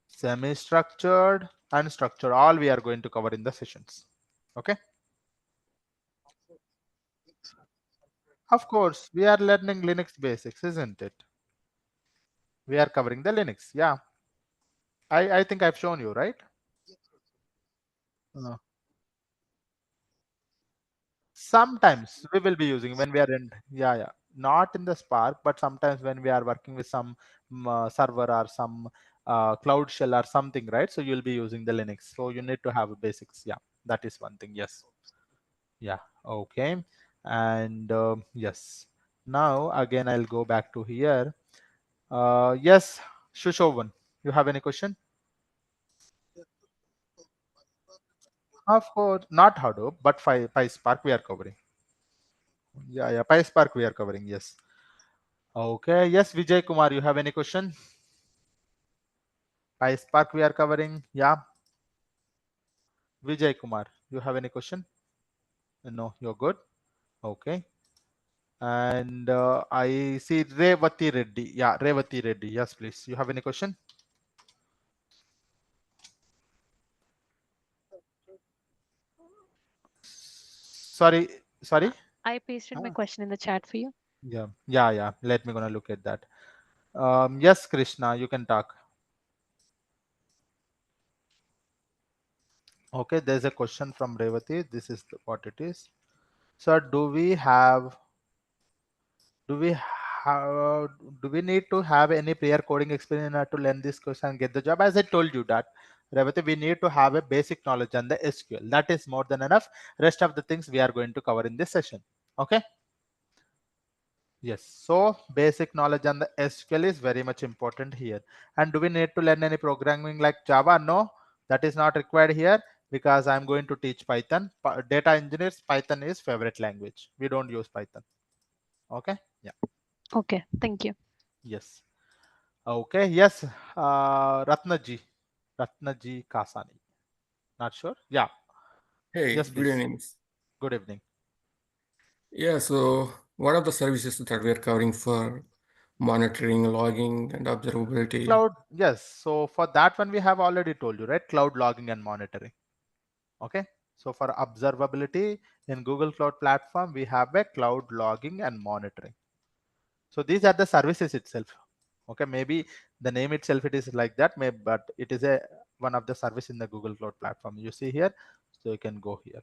A: semi-structured, and structured. All we are going to cover in the sessions. Okay. Of course, we are learning Linux basics, isn't it? We are covering the Linux. Yeah. I think I've shown you, right? Uh, Sometimes we will be using when we are in, yeah, yeah, not in the Spark, but sometimes when we are working with some server or some cloud shell or something, right? So you'll be using the Linux. So you need to have basics. Yeah, that is one thing. Yes. Yeah. Okay. And yes. Now again, I'll go back to here. Yes, Shushovan, you have any question? Of course, not Hadoop, but PySpark we are covering. Yeah, yeah, PySpark we are covering. Yes. Okay. Yes, Vijay Kumar, you have any question? PySpark we are covering. Yeah. Vijay Kumar, you have any question? No, you're good. Okay. And I see Revati Reddy. Yeah, Revati Reddy. Yes, please. You have any question? Sorry, sorry.
E: I pasted my
A: Ah,
E: question in the chat for you.
A: yeah, yeah, yeah. Let me gonna look at that. Yes, Krishna, you can talk. Okay, there's a question from Revati. This is what it is. Sir, do we how do we need to have any prior coding experience in order to learn this course and get the job? As I told you that, Revati, we need to have a basic knowledge on the SQL. That is more than enough. Rest of the things we are going to cover in this session. Okay. Yes. So basic knowledge on the SQL is very much important here. And do we need to learn any programming like Java? No, that is not required here because I'm going to teach Python. Data engineers, Python is favorite language. We don't use Python. Okay. Yeah.
E: Okay, thank you.
A: Yes. Okay. Yes. Ratnaji. Ratnaji Kasani. Not sure. Yeah.
F: Hey,
A: Yes,
F: good
A: please.
F: evening.
A: Good evening.
F: Yeah, so what are the services that we are covering for monitoring, logging, and observability?
A: Cloud. Yes. So for that one, we have already told you, right? Cloud logging and monitoring. Okay. So for observability in Google Cloud Platform, we have a cloud logging and monitoring. So these are the services itself. Okay. Maybe the name itself, it is like that, maybe, but it is a one of the service in the Google Cloud Platform. You see here. So you can go here.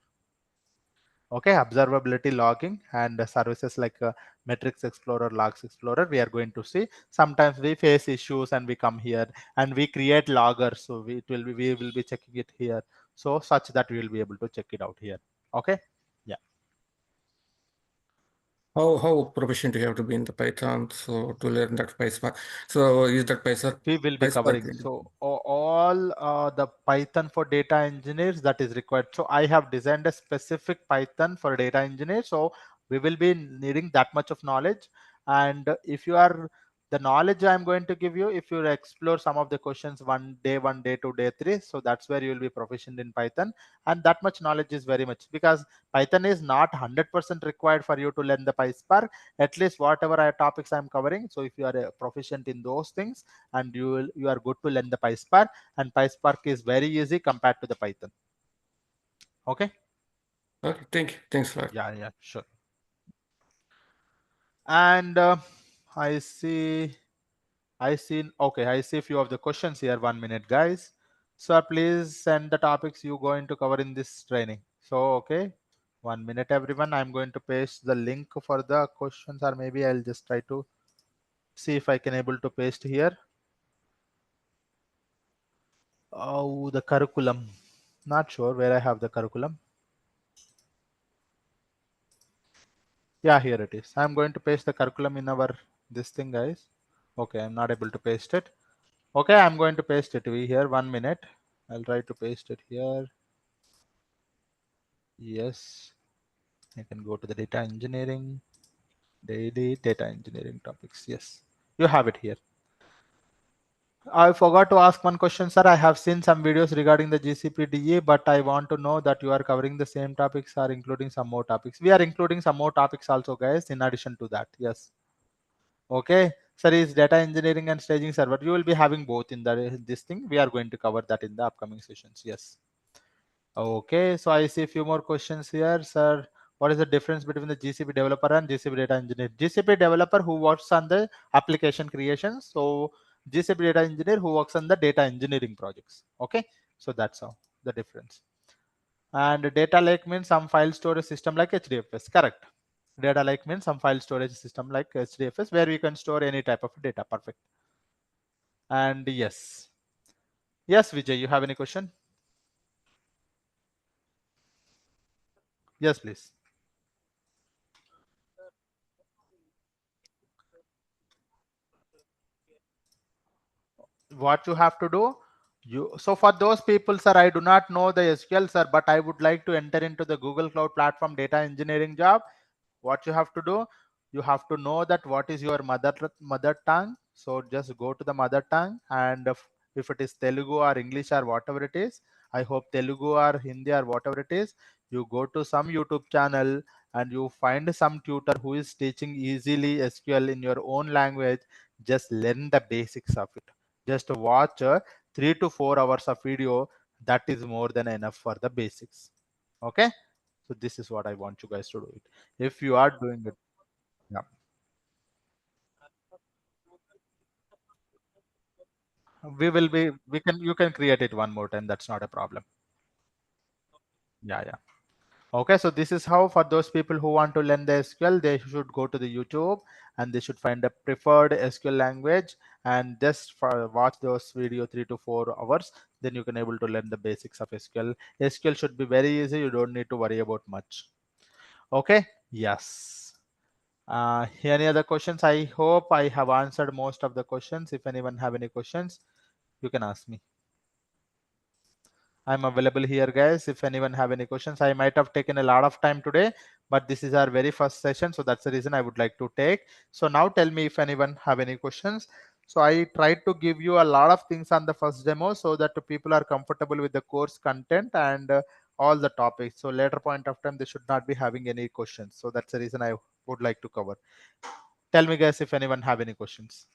A: Okay, observability logging and services like metrics explorer, logs explorer, we are going to see. Sometimes we face issues and we come here and we create loggers, so we will be checking it here, so such that we will be able to check it out here. Okay. Yeah.
F: How proficient you have to be in the Python so to learn that PySpark? So is that PySpark?
A: We will be covering. So all the Python for data engineers that is required. So I have designed a specific Python for data engineers. So we will be needing that much of knowledge. And if you are the knowledge I'm going to give you, if you explore some of the questions one, day 2, day 3, so that's where you will be proficient in Python. And that much knowledge is very much because Python is not 100% required for you to learn the PySpark. At least whatever topics I'm covering. So if you are proficient in those things, and you are good to learn the PySpark, and PySpark is very easy compared to the Python. Okay.
F: Okay, thanks a lot.
A: Yeah, sure. And I see okay, I see a few of the questions here. 1 minute, guys. So please send the topics you going to cover in this training. So okay, 1 minute, everyone. I'm going to paste the link for the questions, or maybe I'll just try to see if I can able to paste here. Oh, the curriculum. Not sure where I have the curriculum. Yeah, here it is. I'm going to paste the curriculum in our this thing, guys. Okay, I'm not able to paste it. Okay, I'm going to paste it here. 1 minute. I'll try to paste it here. Yes, I can go to the data engineering, daily data engineering topics. Yes, you have it here. I forgot to ask one question, sir. I have seen some videos regarding the GCP DE, but I want to know that you are covering the same topics or including some more topics. We are including some more topics also, guys, in addition to that. Yes. Okay. Sir, is data engineering and staging server. You will be having both in this thing. We are going to cover that in the upcoming sessions. Yes. Okay. So I see a few more questions here, sir. What is the difference between the GCP developer and GCP data engineer? GCP developer who works on the application creation. So GCP data engineer who works on the data engineering projects. Okay. So that's how the difference. And data lake means some file storage system like HDFS. Correct. Data lake means some file storage system like HDFS where we can store any type of data. Perfect. And yes. Yes, Vijay, you have any question? Yes, please. What you have to do, so for those people, sir, I do not know the SQL, sir, but I would like to enter into the Google Cloud Platform data engineering job. What you have to do, you have to know that what is your mother tongue. So just go to the mother tongue, and if it is Telugu or English or whatever it is, I hope Telugu or Hindi or whatever it is, you go to some YouTube channel and you find some tutor who is teaching easily SQL in your own language. Just learn the basics of it. Just watch 3 to 4 hours of video. That is more than enough for the basics. Okay. So this is what I want you guys to do it. If you are doing it, yeah, you can create it one more time. That's not a problem. Yeah. Okay, so this is how for those people who want to learn the SQL, they should go to the YouTube and they should find a preferred SQL language and just watch those video 3 to 4 hours. Then you can able to learn the basics of SQL. SQL should be very easy. You don't need to worry about much. Okay, yes. Any other questions? I hope I have answered most of the questions. If anyone have any questions, you can ask me. I'm available here, guys. If anyone have any questions, I might have taken a lot of time today, but this is our very first session. So that's the reason I would like to take. So now tell me if anyone have any questions. So I tried to give you a lot of things on the first demo so that the people are comfortable with the course content and all the topics. So later point of time, they should not be having any questions. So that's the reason I would like to cover. Tell me, guys, if anyone have any questions.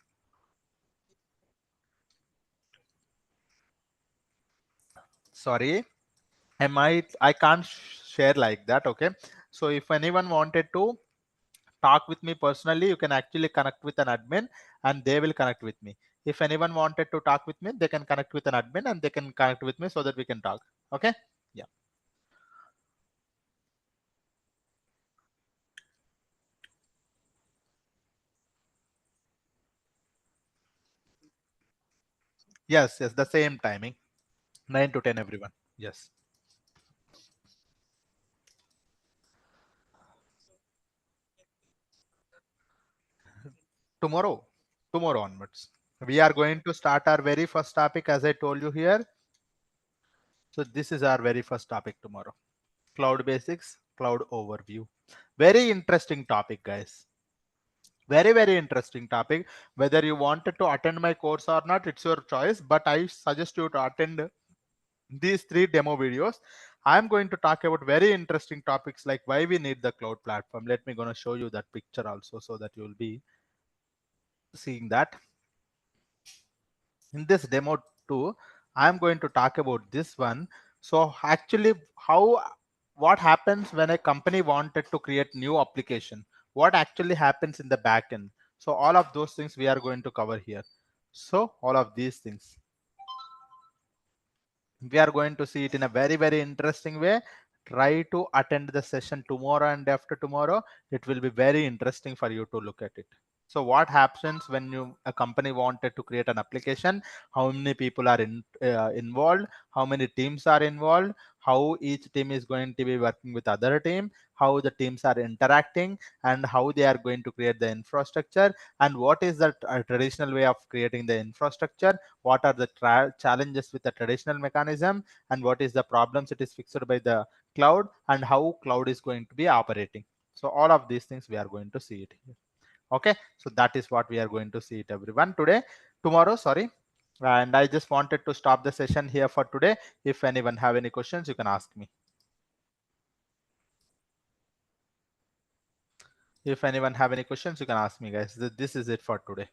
A: Sorry. I can't share like that. Okay, so if anyone wanted to talk with me personally, you can actually connect with an admin and they will connect with me. If anyone wanted to talk with me, they can connect with an admin and they can connect with me so that we can talk. Okay, yeah. Yes, the same timing, 9 to 10 everyone. Yes, tomorrow onwards we are going to start our very first topic, as I told you here. So this is our very first topic tomorrow. Cloud basics, cloud overview. Very interesting topic, guys. Very interesting topic. Whether you wanted to attend my course or not, it's your choice, but I suggest you to attend these 3 demo videos. I'm going to talk about very interesting topics like why we need the cloud platform. Let me gonna show you that picture also so that you will be seeing that. In this demo 2, I'm going to talk about this one. So actually what happens when a company wanted to create new application, what actually happens in the backend. So all of those things we are going to cover here. So all of these things we are going to see it in a very interesting way. Try to attend the session tomorrow and after tomorrow. It will be very interesting for you to look at it. So what happens when a company wanted to create an application? How many people are involved? How many teams are involved? How each team is going to be working with other team? How the teams are interacting and how they are going to create the infrastructure? And what is the traditional way of creating the infrastructure? What are the challenges with the traditional mechanism? And what is the problems it is fixed by the cloud? And how cloud is going to be operating? So all of these things we are going to see it here. Okay, so that is what we are going to see it everyone tomorrow, sorry. And I just wanted to stop the session here for today. If anyone have any questions, you can ask me. If anyone have any questions, you can ask me, guys. This is it for today.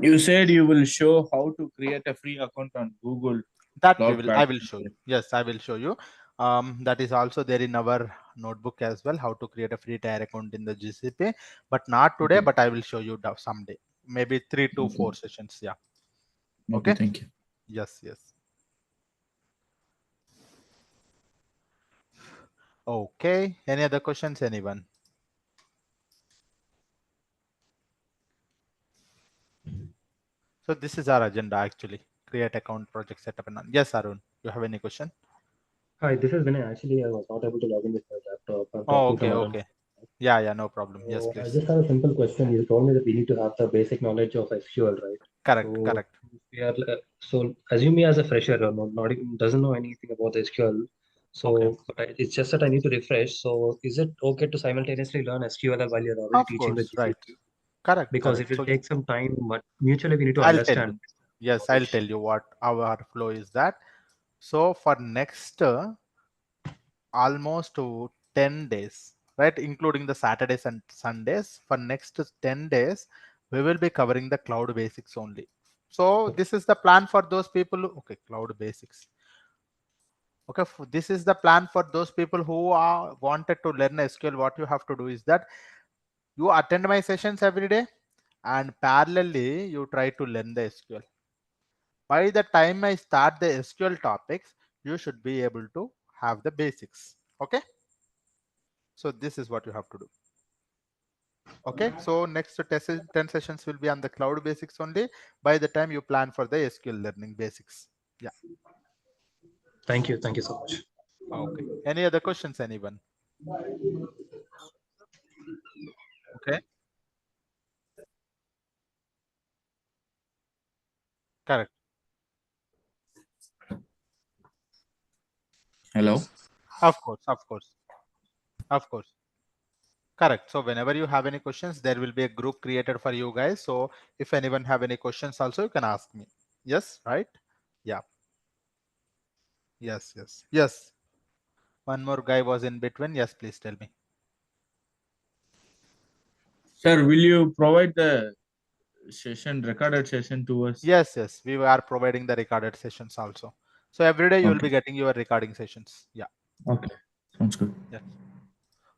D: You said you will show how to create a free account on Google.
A: That
D: Cloud
A: I will
D: platform.
A: show you. Yes, I will show you. That is also there in our notebook as well, how to create a free tier account in the GCP, but not today,
D: Okay.
A: but I will show you someday, maybe 3 to 4 sessions. Yeah. Okay.
D: Thank you.
A: Yes. Okay. Any other questions, anyone? So this is our agenda actually. Create account, project setup, and yes, Arun, you have any question?
G: Hi, this is Vinay. Actually, I was not able to log in with my laptop. I'm
A: Oh,
G: talking from Arun.
A: okay. Yeah, no problem. Yes,
G: So I
A: please.
G: just have a simple question. You told me that we need to have the basic knowledge of SQL, right?
A: Correct.
G: We are, so assume me as a fresher or not even doesn't know anything about the SQL. So
A: Okay.
G: it's just that I need to refresh. So is it okay to simultaneously learn SQL while you're already
A: Of
G: teaching the
A: course, right.
G: GCP?
A: Correct.
G: Because it will
A: So
G: take some time, but mutually we need to
A: I'll tell you.
G: understand.
A: Yes, I'll tell you what our flow is that. So for next almost 10 days, right, including the Saturdays and Sundays, for next 10 days, we will be covering the cloud basics only. So this is the plan for those people. Okay, cloud basics. Okay, this is the plan for those people who are wanted to learn SQL. What you have to do is that you attend my sessions every day and parallelly you try to learn the SQL. by the time I start the SQL topics, you should be able to have the basics. Okay. So this is what you have to do. Okay. So next 10 sessions will be on the cloud basics only by the time you plan for the SQL learning basics. Yeah.
G: Thank you. Thank you so much.
A: Okay. Any other questions, anyone? Okay. Correct.
D: Hello.
A: Of course. Of course. Of course. Correct. So whenever you have any questions, there will be a group created for you guys. So if anyone have any questions also, you can ask me. Yes, right? Yeah. Yes, yes, yes. One more guy was in between. Yes, please tell me.
D: Sir, will you provide the recorded session to us?
A: Yes, yes. We are providing the recorded sessions also. So every day you will
D: Okay.
A: be getting your recording sessions. Yeah.
D: Okay. Sounds good.
A: Yes.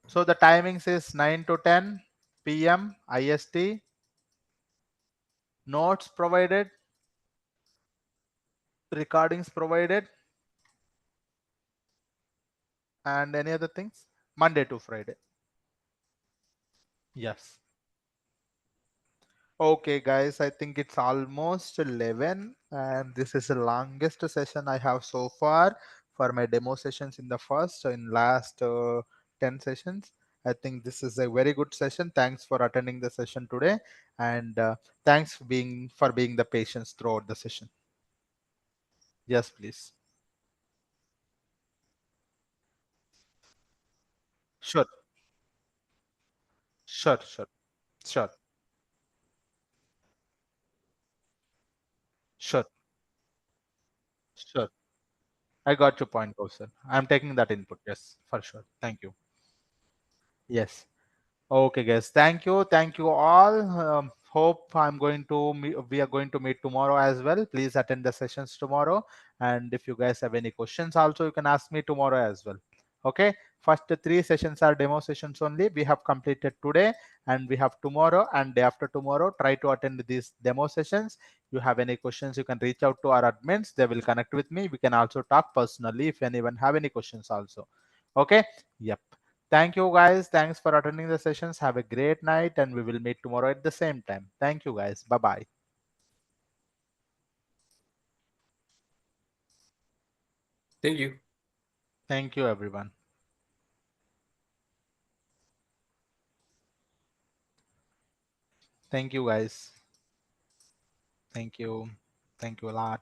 A: So the timings is 9 to 10 PM IST. Notes provided. Recordings provided. And any other things? Monday to Friday. Yes. Okay, guys, I think it's almost 11, and this is the longest session I have so far for my demo sessions in the first, so in last 10 sessions. I think this is a very good session. Thanks for attending the session today, and thanks for being the patience throughout the session. Yes, please. Sure, sure, sure, sure, sure, sure. I got your point, sir. I'm taking that input. Yes, for sure. Thank you. Yes. Okay, guys. Thank you. Thank you all. Hope we are going to meet tomorrow as well. Please attend the sessions tomorrow. And if you guys have any questions also, you can ask me tomorrow as well. Okay. First three sessions are demo sessions only. We have completed today and we have tomorrow and day after tomorrow. Try to attend these demo sessions. You have any questions, you can reach out to our admins. They will connect with me. We can also talk personally if anyone have any questions also. Okay. Yep. Thank you guys. Thanks for attending the sessions. Have a great night and we will meet tomorrow at the same time. Thank you guys. Bye-bye.
F: Thank you.
A: Thank you everyone. Thank you guys. Thank you. Thank you a lot.